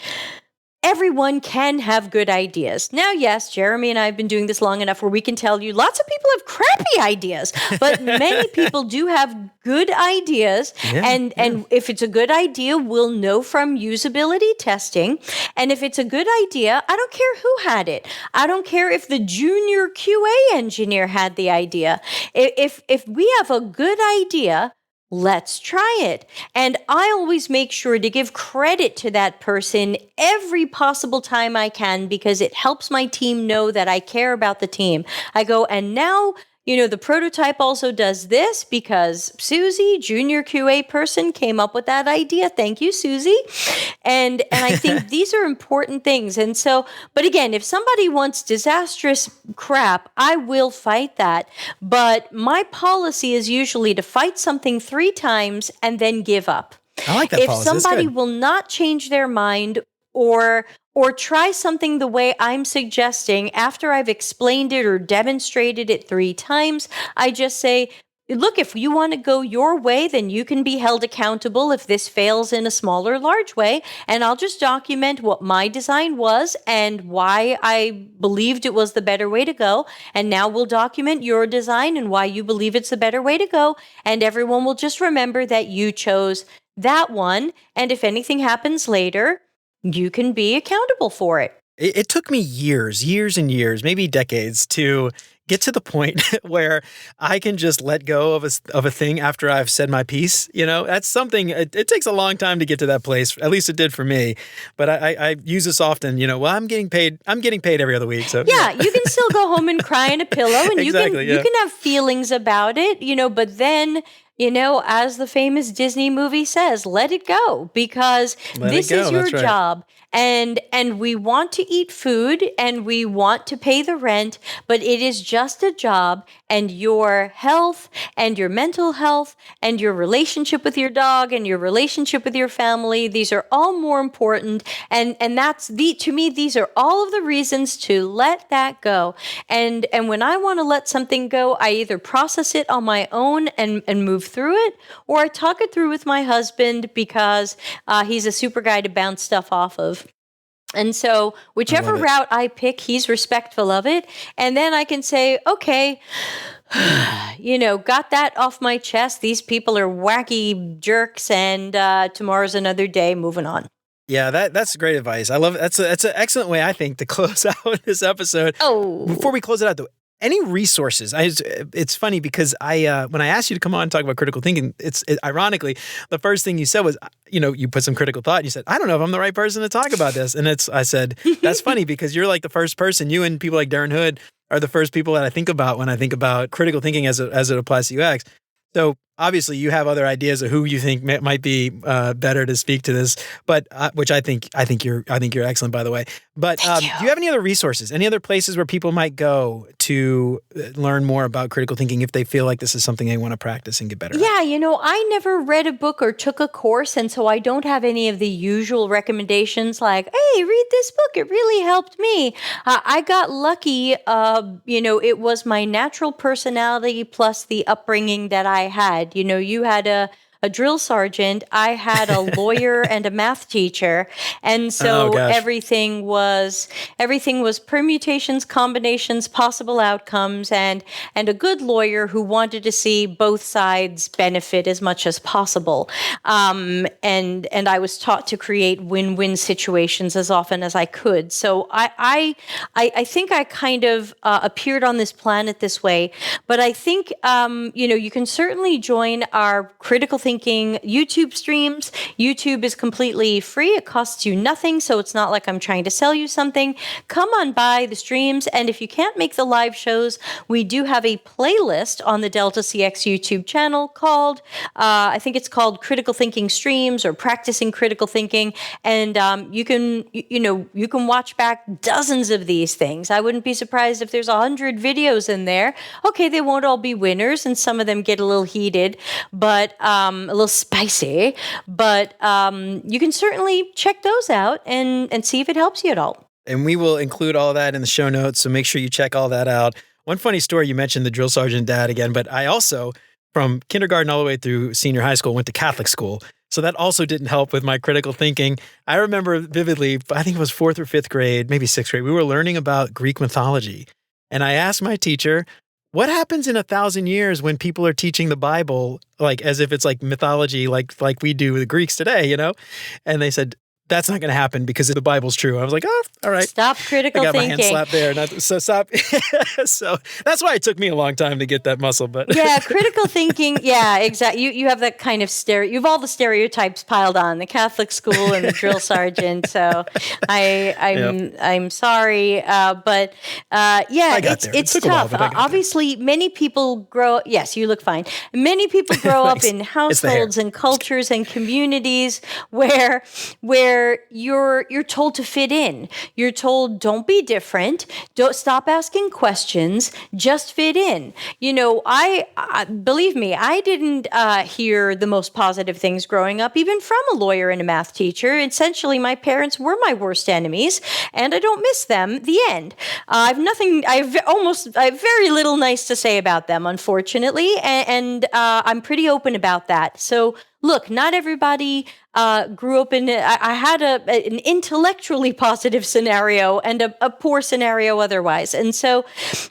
everyone can have good ideas. Now, yes, Jeremy and I have been doing this long enough where we can tell you lots of people have crappy ideas, but many people do have good ideas. And if it's a good idea, we'll know from usability testing. And if it's a good idea, I don't care who had it. I don't care if the junior QA engineer had the idea. If we have a good idea, let's try it. And I always make sure to give credit to that person every possible time I can, because it helps my team know that I care about the team. I go, and now the prototype also does this because Susie, junior QA person, came up with that idea. Thank you, Susie. And I think these are important things. And so, but again, if somebody wants disastrous crap, I will fight that. But my policy is usually to fight something 3 times and then give up. I like that If policy. That's somebody good. will not change their mind or try something the way I'm suggesting after I've explained it or demonstrated it 3 times, I just say, look, if you want to go your way, then you can be held accountable if this fails in a small or large way. And I'll just document what my design was and why I believed it was the better way to go. And now we'll document your design and why you believe it's the better way to go. And everyone will just remember that you chose that one. And if anything happens later, you can be accountable for it. It took me years and years, maybe decades, to get to the point where I can just let go of a thing after I've said my piece. That's something, it takes a long time to get to that place. At least it did for me. But I use this often, well, I'm getting paid every other week. So yeah, you can still go home and cry in a pillow and exactly, you can have feelings about it, but then as the famous Disney movie says, let it go, because this is your job. And we want to eat food and we want to pay the rent, but it is just a job, and your health and your mental health and your relationship with your dog and your relationship with your family, these are all more important. And that's to me, these are all of the reasons to let that go. And when I want to let something go, I either process it on my own and move through it, or I talk it through with my husband because he's a super guy to bounce stuff off of. And so whichever route I pick, he's respectful of it. And then I can say, okay, got that off my chest. These people are wacky jerks, and tomorrow's another day, moving on. Yeah, that's great advice. I love it. That's an excellent way, I think, to close out this episode. Oh. Before we close it out, though, any resources? It's funny because when I asked you to come on and talk about critical thinking, ironically, the first thing you said was, you put some critical thought and you said, I don't know if I'm the right person to talk about this. And I said, that's funny because you're like the first person, you and people like Darren Hood are the first people that I think about when I think about critical thinking as it applies to UX. So obviously you have other ideas of who you think might be better to speak to this, but which I think you're excellent, by the way. But do you have any other resources, any other places where people might go to learn more about critical thinking if they feel like this is something they want to practice and get better at? Yeah, I never read a book or took a course, and so I don't have any of the usual recommendations like, hey, read this book. It really helped me. I got lucky. It was my natural personality plus the upbringing that I had. You had a drill sergeant, I had a lawyer and a math teacher. And so everything was permutations, combinations, possible outcomes, and a good lawyer who wanted to see both sides benefit as much as possible. And I was taught to create win-win situations as often as I could. So I think I kind of appeared on this planet this way. But I think, you can certainly join our critical thinking YouTube streams. YouTube is completely free. It costs you nothing, so it's not like I'm trying to sell you something. Come on by the streams, and if you can't make the live shows, we do have a playlist on the Delta CX YouTube channel called, I think it's called Critical Thinking Streams or Practicing Critical Thinking, and you can watch back dozens of these things. I wouldn't be surprised if there's 100 videos in there. Okay, they won't all be winners, and some of them get a little heated, but a little spicy, but you can certainly check those out and see if it helps you at all. And we will include all of that in the show notes, so make sure you check all that out. One funny story, you mentioned the drill sergeant dad again, but I also, from kindergarten all the way through senior high school, went to Catholic school. So that also didn't help with my critical thinking. I remember vividly, I think it was 4th or 5th grade, maybe 6th grade, we were learning about Greek mythology. And I asked my teacher, what happens in 1,000 years when people are teaching the Bible, like as if it's like mythology, like we do with the Greeks today, And they said, that's not going to happen because the Bible's true. I was like, oh, all right. Stop critical I got thinking. my hand slapped there. So stop. So that's why it took me a long time to get that muscle. But yeah, critical thinking. Yeah, exactly. You have that kind of you have all the stereotypes piled on the Catholic school and the drill sergeant. So I'm sorry, but yeah, it's tough. Obviously, many people grow. Yes, you look fine. Many people grow up in households and cultures and communities where you're told to fit in. You're told don't be different. Don't stop asking questions. Just fit in. I believe me, I didn't hear the most positive things growing up, even from a lawyer and a math teacher. Essentially, my parents were my worst enemies, and I don't miss them. The end. I have very little nice to say about them, unfortunately, and I'm pretty open about that. So, look, not everybody grew up in. I had an intellectually positive scenario and a poor scenario otherwise, and so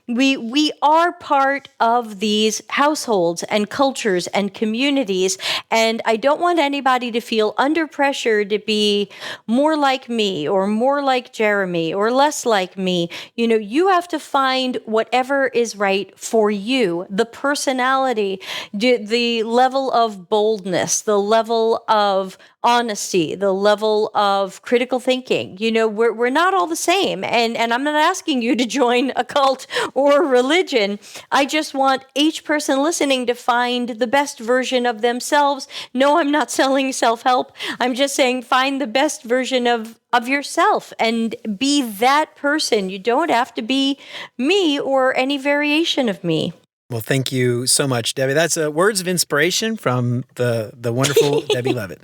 we are part of these households and cultures and communities. And I don't want anybody to feel under pressure to be more like me or more like Jeremy or less like me. You have to find whatever is right for you. The personality, the level of boldness, the level of honesty, the level of critical thinking. We're not all the same. And I'm not asking you to join a cult or a religion. I just want each person listening to find the best version of themselves. No, I'm not selling self-help. I'm just saying find the best version of yourself and be that person. You don't have to be me or any variation of me. Well, thank you so much, Debbie. That's words of inspiration from the wonderful Debbie Levitt.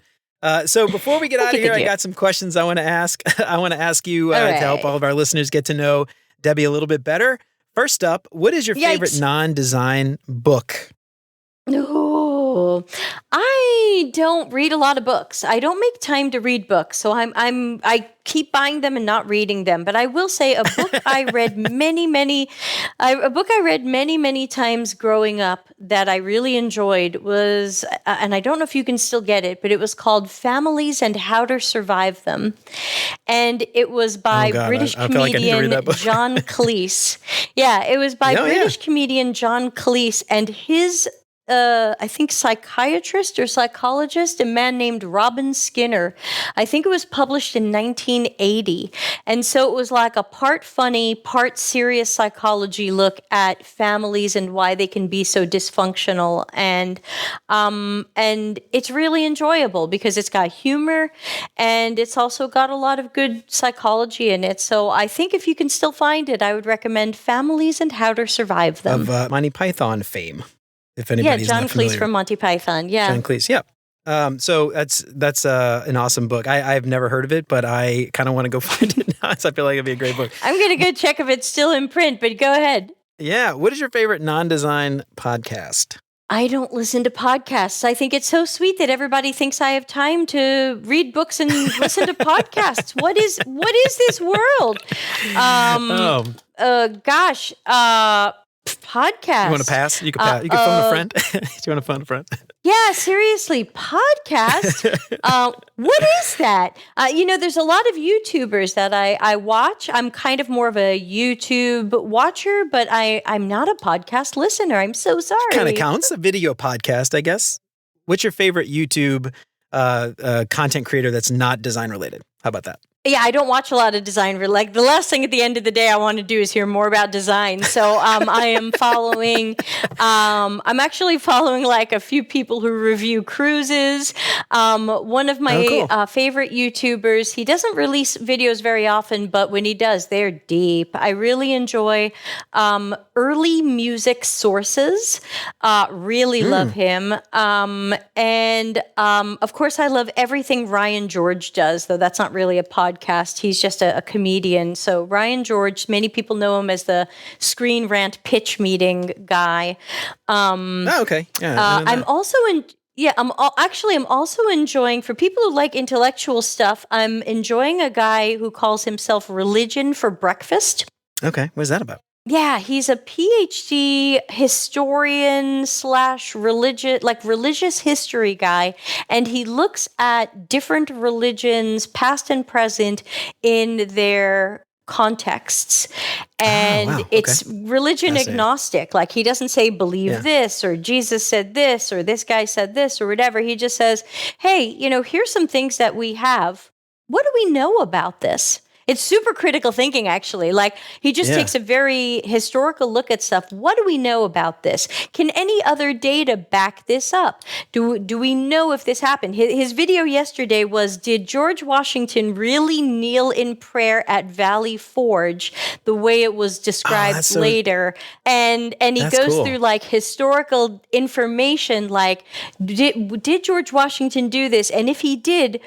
So before we get out of here, I got some questions I want to ask. I want to ask you to help all of our listeners get to know Debbie a little bit better. First up, what is your favorite non-design book? Oh, I don't read a lot of books. I don't make time to read books, so I keep buying them and not reading them. But I will say a book I read many times growing up that I really enjoyed was, and I don't know if you can still get it, but it was called Families and How to Survive Them, and it was by British comedian John Cleese. Yeah, it was by British comedian John Cleese and his. I think psychiatrist or psychologist, a man named Robin Skinner. I think it was published in 1980. And so it was like a part funny, part serious psychology look at families and why they can be so dysfunctional. And it's really enjoyable because it's got humor and it's also got a lot of good psychology in it. So I think if you can still find it, I would recommend Families and How to Survive Them. Of Monty Python fame. If anybody's John not familiar. Cleese from Monty Python. Yeah, John Cleese. Yeah. So that's an awesome book. I've never heard of it, but I kind of want to go find it now. So I feel like it'd be a great book. I'm gonna go check if it's still in print, but go ahead. Yeah. What is your favorite non-design podcast? I don't listen to podcasts. I think it's so sweet that everybody thinks I have time to read books and listen to podcasts. What is this world? Gosh. Podcast. You want to pass? You can pass. You can phone a friend. Do you want to phone a friend? Yeah, seriously, podcast. What is that? There's a lot of YouTubers that I watch. I'm kind of more of a YouTube watcher, but I'm not a podcast listener. I'm so sorry. Kind of counts. A video podcast, I guess. What's your favorite YouTube content creator that's not design related? How about that? Yeah, I don't watch a lot of design. Like the last thing at the end of the day I want to do is hear more about design. So I am following. I'm actually following like a few people who review cruises. One of my favorite YouTubers. He doesn't release videos very often, but when he does, they're deep. I really enjoy early music sources. Really love him. And of course, I love everything Ryan George does, though that's not really a podcast. He's just a comedian. So Ryan George, many people know him as the Screen Rant pitch meeting guy. Okay. Yeah. I'm also I'm also enjoying, for people who like intellectual stuff, I'm enjoying a guy who calls himself Religion for Breakfast. Okay. What is that about? Yeah, he's a PhD historian slash religious history guy, and he looks at different religions, past and present, in their contexts. Oh, And wow. Okay. it's religion Fascinating. agnostic. Like, he doesn't say believe Yeah. this or Jesus said this or this guy said this or whatever. He just says, hey, here's some things that we have. What do we know about this? It's super critical thinking, actually. Like, he just Yeah. takes a very historical look at stuff. What do we know about this? Can any other data back this up? Do we know if this happened? His video yesterday was, did George Washington really kneel in prayer at Valley Forge the way it was described later? And he That's goes cool. through like historical information, like, did George Washington do this? And if he did,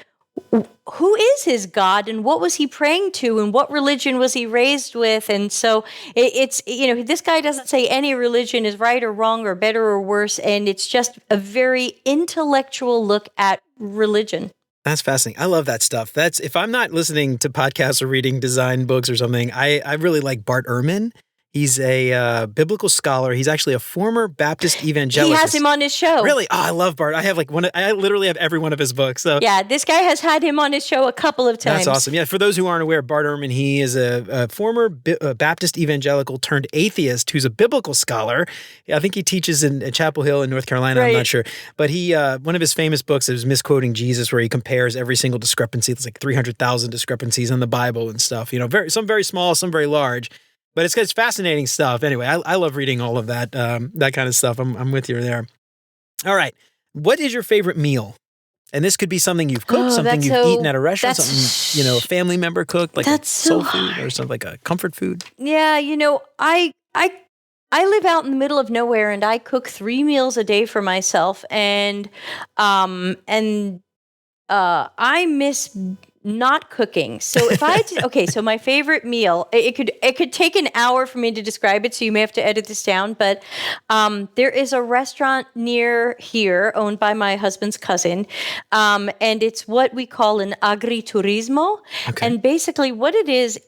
who is his God and what was he praying to and what religion was he raised with? And so it's, this guy doesn't say any religion is right or wrong or better or worse. And it's just a very intellectual look at religion. That's fascinating. I love that stuff. That's, if I'm not listening to podcasts or reading design books or something, I really like Bart Ehrman. He's a biblical scholar. He's actually a former Baptist evangelist. He has him on his show. Really? Oh, I love Bart. I have I literally have every one of his books. So yeah, this guy has had him on his show a couple of times. That's awesome. Yeah, for those who aren't aware, Bart Ehrman, he is a former Baptist evangelical turned atheist who's a biblical scholar. I think he teaches in Chapel Hill in North Carolina. Right. I'm not sure. But he, one of his famous books is Misquoting Jesus, where he compares every single discrepancy. There's like 300,000 discrepancies in the Bible and stuff. Some very small, some very large. But it's fascinating stuff. Anyway, I love reading all of that that kind of stuff. I'm with you there. All right. What is your favorite meal? And this could be something you've cooked, something you've eaten at a restaurant, something, a family member cooked, like a soul food or something like a comfort food. Yeah, I live out in the middle of nowhere and I cook 3 meals a day for myself, and I miss not cooking. So if I so my favorite meal, it could take an hour for me to describe it, so you may have to edit this down, but there is a restaurant near here owned by my husband's cousin, and it's what we call an agriturismo. Okay. And basically what it is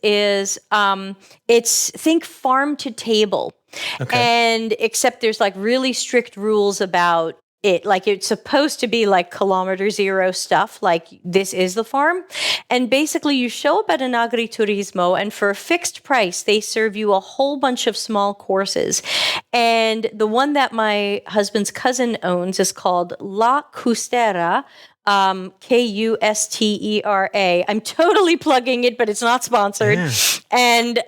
it's, think farm to table. Okay. And except there's like really strict rules about it. Like, it's supposed to be like kilometer zero stuff, like this is the farm. And basically you show up at an agriturismo, and for a fixed price, they serve you a whole bunch of small courses. And the one that my husband's cousin owns is called La Custera, Kustera. I'm totally plugging it, but it's not sponsored. Yeah. And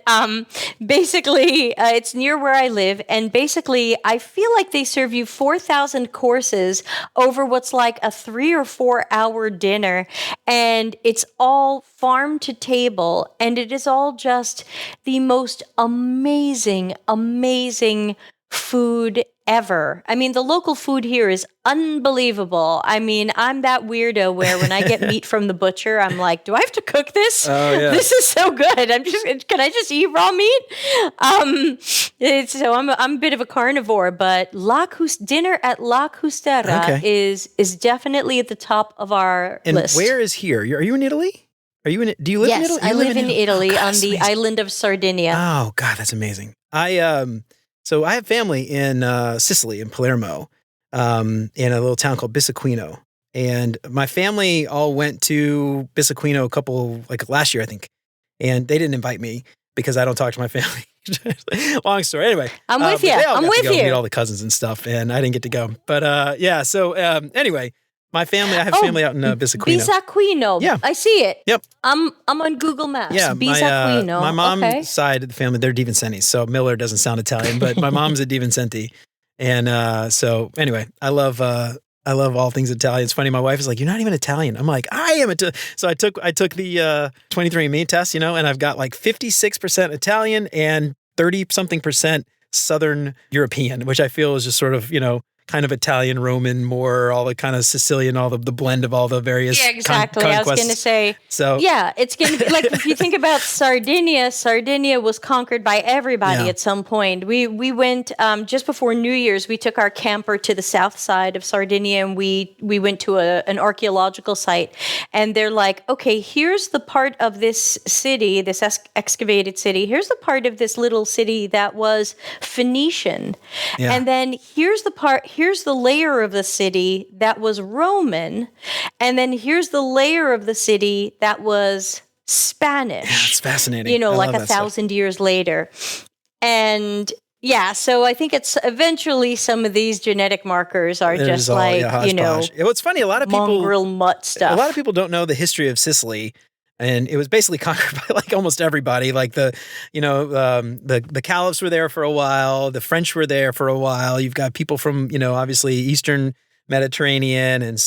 basically, it's near where I live. And basically, I feel like they serve you 4,000 courses over what's like a 3 or 4 hour dinner. And it's all farm to table. And it is all just the most amazing, amazing food ever. I mean, the local food here is unbelievable. I mean, I'm that weirdo where when I get meat from the butcher, I'm like, do I have to cook this? Oh, yeah. This is so good. Can I just eat raw meat? So I'm a bit of a carnivore, but dinner at La Custera is definitely at the top of our list. And where is here? Are you in Italy? Do you live in Italy? Yes, I live in Italy God, on the island of Sardinia. Oh God, that's amazing. So I have family in Sicily, in Palermo, in a little town called Bissaquino. And my family all went to Bissaquino last year, I think. And they didn't invite me because I don't talk to my family. Long story. Anyway. I'm with you. I'm with you. Meet all the cousins and stuff, and I didn't get to go. But so anyway, I have family out in Bissaquino. Bissaquino. Yeah. I see it. Yep. I'm on Google Maps. Yeah, Bissaquino. my mom's side of the family, they're Di Vincenti, so Miller doesn't sound Italian, but my mom's a Di Vincenti. And so anyway, I love all things Italian. It's funny, my wife is like, "You're not even Italian." I'm like, "I am Italian." So I took the 23andMe test, and I've got like 56% Italian and 30-something% Southern European, which I feel is just sort of, kind of Italian, Roman, more all the kind of Sicilian, all the blend of all the various Yeah, exactly. I was going to say, So yeah, it's going to be like if you think about Sardinia, Sardinia was conquered by everybody at some point. We went just before New Year's. We took our camper to the south side of Sardinia, and we went to an archaeological site. And they're like, okay, here's the part of this city, this excavated city. Here's the part of this little city that was Phoenician, and then here's the layer of the city that was Roman, and then here's the layer of the city that was Spanish. Yeah, it's fascinating. Like 1,000 years later. And so I think it's eventually some of these genetic markers are just like, What's funny, a lot of people mongrel mutt stuff. A lot of people don't know the history of Sicily. And it was basically conquered by like almost everybody. Like the Caliphs were there for a while. The French were there for a while. You've got people from, obviously Eastern Mediterranean and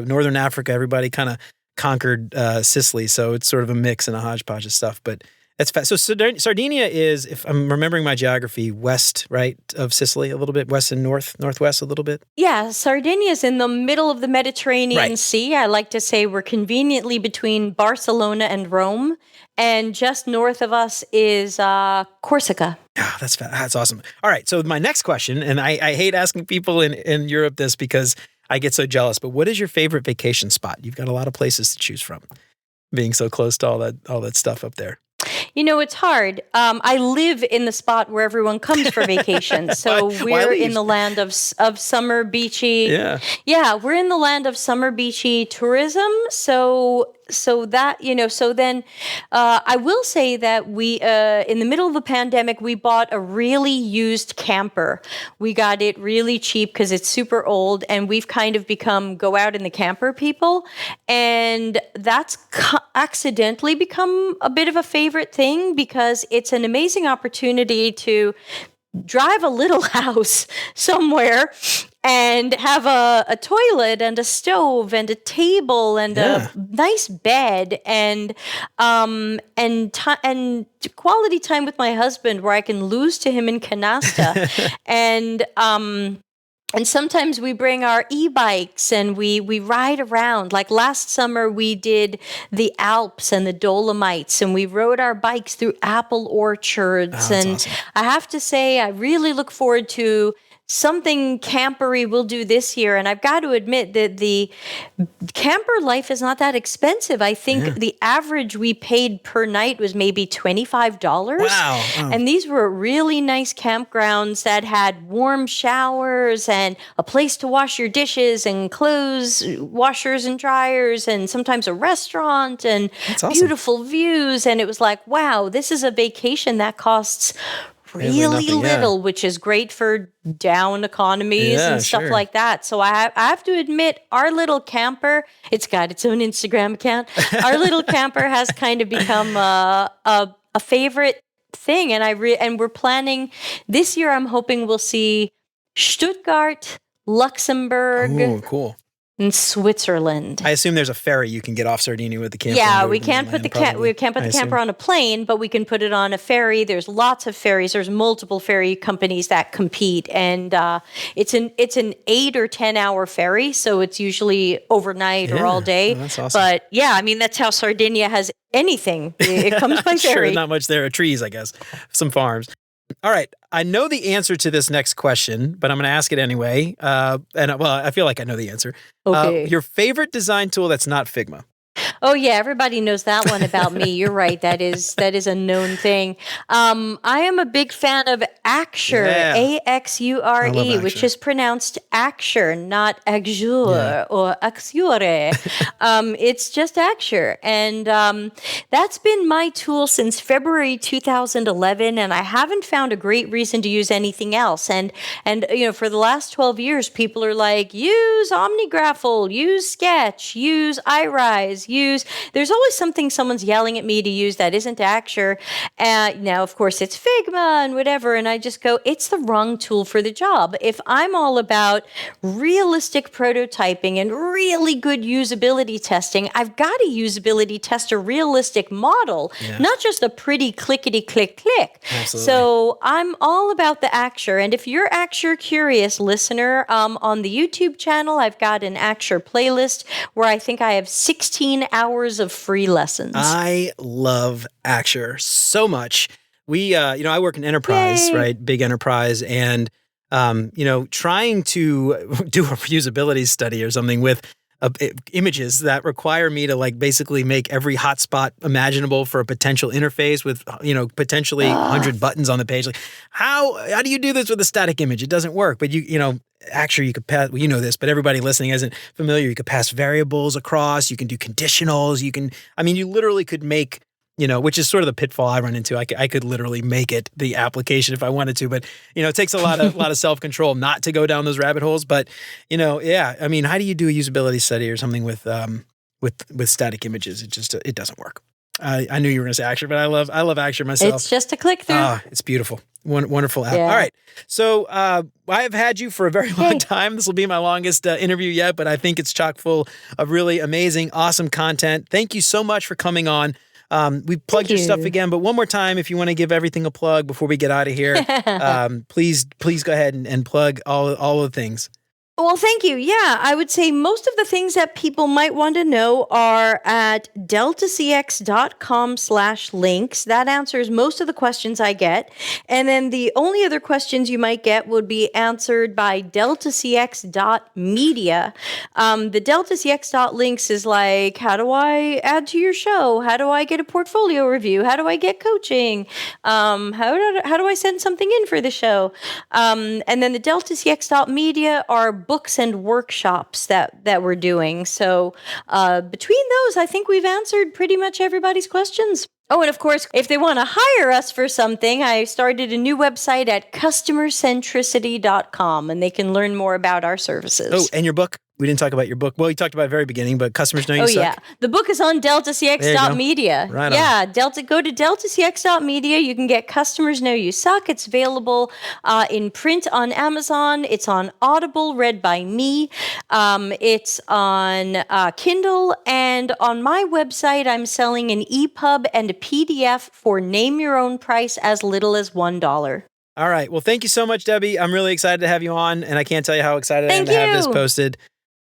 Northern Africa. Everybody kind of conquered Sicily. So it's sort of a mix and a hodgepodge of stuff. But that's fast. So Sardinia is, if I'm remembering my geography, west, right, of Sicily a little bit, west and northwest a little bit? Yeah, Sardinia is in the middle of the Mediterranean Sea. I like to say we're conveniently between Barcelona and Rome. And just north of us is Corsica. Oh, that's awesome. All right, so my next question, and I hate asking people in Europe this because I get so jealous, but what is your favorite vacation spot? You've got a lot of places to choose from, being so close to all that stuff up there. It's hard. I live in the spot where everyone comes for vacation. So we're in the land of summer beachy. Yeah, we're in the land of summer beachy tourism. So that, so then I will say that we, in the middle of the pandemic, we bought a really used camper. We got it really cheap because it's super old, and we've kind of become go out in the camper people. And that's accidentally become a bit of a favorite thing because it's an amazing opportunity to drive a little house somewhere and have a toilet and a stove and a table and a nice bed and quality time with my husband where I can lose to him in canasta and sometimes we bring our e-bikes and we ride around. Like last summer, we did the Alps and the Dolomites, and we rode our bikes through apple orchards. And awesome. I have to say, I really look forward to something campery we'll do this year. And I've got to admit that the camper life is not that expensive. I think the average we paid per night was maybe $25. Wow. Oh. And these were really nice campgrounds that had warm showers and a place to wash your dishes and clothes, washers and dryers, and sometimes a restaurant and beautiful views. And it was like, wow, this is a vacation that costs really little, which is great for down economies and stuff like that. So I have to admit, our little camper, it's got its own Instagram account. Our little camper has kind of become a favorite thing. And we're planning this year. I'm hoping we'll see Stuttgart, Luxembourg. Ooh, cool. In Switzerland. I assume there's a ferry you can get off Sardinia with the camper. Yeah, we can't put the camper on a plane, but we can put it on a ferry. There's lots of ferries. There's multiple ferry companies that compete, and it's an 8 or 10 hour ferry, so it's usually overnight or all day. Oh, that's awesome. But yeah, I mean that's how Sardinia has anything. It comes by ferry. Sure, not much there. Trees, I guess. Some farms. All right. I know the answer to this next question, but I'm going to ask it anyway. I feel like I know the answer. Okay. Your favorite design tool that's not Figma? Oh yeah, everybody knows that one about me. You're right. That is a known thing. I am a big fan of Axure, Axure, which is pronounced Axure, not Axure or Axure. It's just Axure, and that's been my tool since February 2011, and I haven't found a great reason to use anything else. And for the last 12 years, people are like, use OmniGraffle, use Sketch, use iRise, use use. There's always something someone's yelling at me to use that isn't Acture. Now, of course, it's Figma and whatever, and I just go, it's the wrong tool for the job. If I'm all about realistic prototyping and really good usability testing, I've got to usability test a realistic model, not just a pretty clickety-click-click. Absolutely. So I'm all about the Acture. And if you're Acture curious listener, on the YouTube channel, I've got an Acture playlist where I think I have 16 hours of free lessons. I love Acture so much. We, I work in enterprise, Yay. right? Big enterprise. And, trying to do a usability study or something with images that require me to basically make every hotspot imaginable for a potential interface with, potentially 100 buttons on the page. How do you do this with a static image? It doesn't work. But Acture, you could pass, well, you know this, but everybody listening isn't familiar. You could pass variables across, you can do conditionals, you literally could make, which is sort of the pitfall I run into. I could literally make it the application if I wanted to, but, it takes a lot of self-control not to go down those rabbit holes. But, how do you do a usability study or something with static images? It doesn't work. I knew you were going to say Acture, but I love Acture myself. It's just a click through. It's beautiful. Wonderful app. Yeah. All right. So I have had you for a very long time. This will be my longest interview yet, but I think it's chock full of really amazing, awesome content. Thank you so much for coming on. We plugged your stuff again, but one more time, if you want to give everything a plug before we get out of here, please go ahead and plug all the things. Well, thank you. Yeah, I would say most of the things that people might want to know are at deltacx.com/links. That answers most of the questions I get. And then the only other questions you might get would be answered by deltacx.media. The deltacx.links is like, how do I add to your show? How do I get a portfolio review? How do I get coaching? How do I send something in for the show? And then the deltacx.media are books and workshops that we're doing. So between those, I think we've answered pretty much everybody's questions. Oh, and of course, if they want to hire us for something, I started a new website at customercentricity.com, and they can learn more about our services. Oh, and your book? We didn't talk about your book. Well, you talked about it at the very beginning, but Customers Know You Suck. Yeah. The book is on deltacx.media. Right on. Yeah, go to deltacx.media. You can get Customers Know You Suck. It's available in print on Amazon. It's on Audible, read by me. It's on Kindle. And on my website, I'm selling an EPUB and a PDF for name your own price as little as $1. All right. Well, thank you so much, Debbie. I'm really excited to have you on, and I can't tell you how excited I am to have this posted.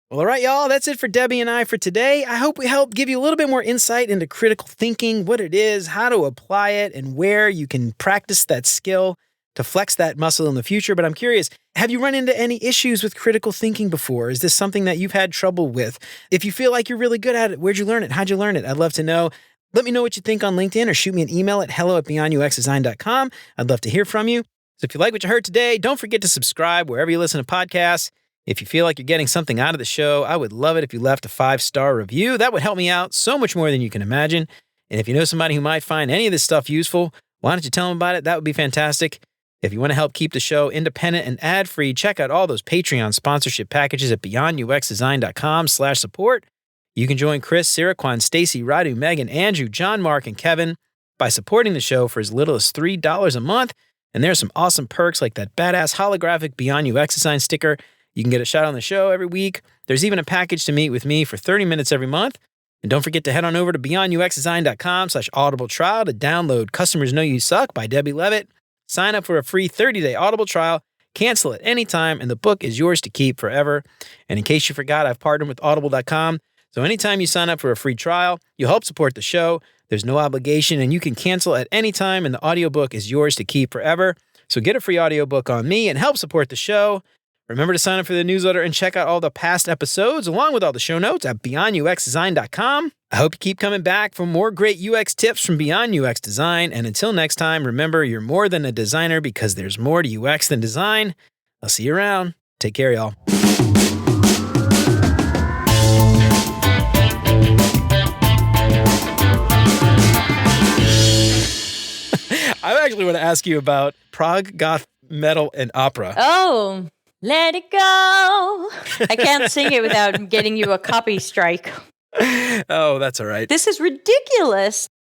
Well, all right, y'all, that's it for Debbie and I for today. I hope we helped give you a little bit more insight into critical thinking, what it is, how to apply it, and where you can practice that skill to flex that muscle in the future. But I'm curious, have you run into any issues with critical thinking before? Is this something that you've had trouble with? If you feel like you're really good at it, where'd you learn it? How'd you learn it? I'd love to know. Let me know what you think on LinkedIn or shoot me an email at hello@beyonduxdesign.com. I'd love to hear from you. So if you like what you heard today, don't forget to subscribe wherever you listen to podcasts. If you feel like you're getting something out of the show, I would love it if you left a 5-star review. That would help me out so much more than you can imagine. And if you know somebody who might find any of this stuff useful, why don't you tell them about it? That would be fantastic. If you want to help keep the show independent and ad-free, check out all those Patreon sponsorship packages at beyonduxdesign.com/support. You can join Chris, Siraquan, Stacy, Radu, Megan, Andrew, John, Mark, and Kevin by supporting the show for as little as $3 a month. And there's some awesome perks like that badass holographic Beyond UX Design sticker. You can get a shout on the show every week. There's even a package to meet with me for 30 minutes every month. And don't forget to head on over to beyonduxdesign.com/audible trial to download Customers Know You Suck by Debbie Levitt. Sign up for a free 30-day Audible trial, cancel at any time, and the book is yours to keep forever. And in case you forgot, I've partnered with audible.com. So anytime you sign up for a free trial, you help support the show. There's no obligation, and you can cancel at any time, and the audiobook is yours to keep forever. So get a free audiobook on me and help support the show. Remember to sign up for the newsletter and check out all the past episodes along with all the show notes at beyonduxdesign.com. I hope you keep coming back for more great UX tips from Beyond UX Design. And until next time, remember, you're more than a designer because there's more to UX than design. I'll see you around. Take care, y'all. I actually want to ask you about prog, goth, metal, and opera. Oh, let it go. I can't sing it without getting you a copy strike. Oh, that's all right. This is ridiculous.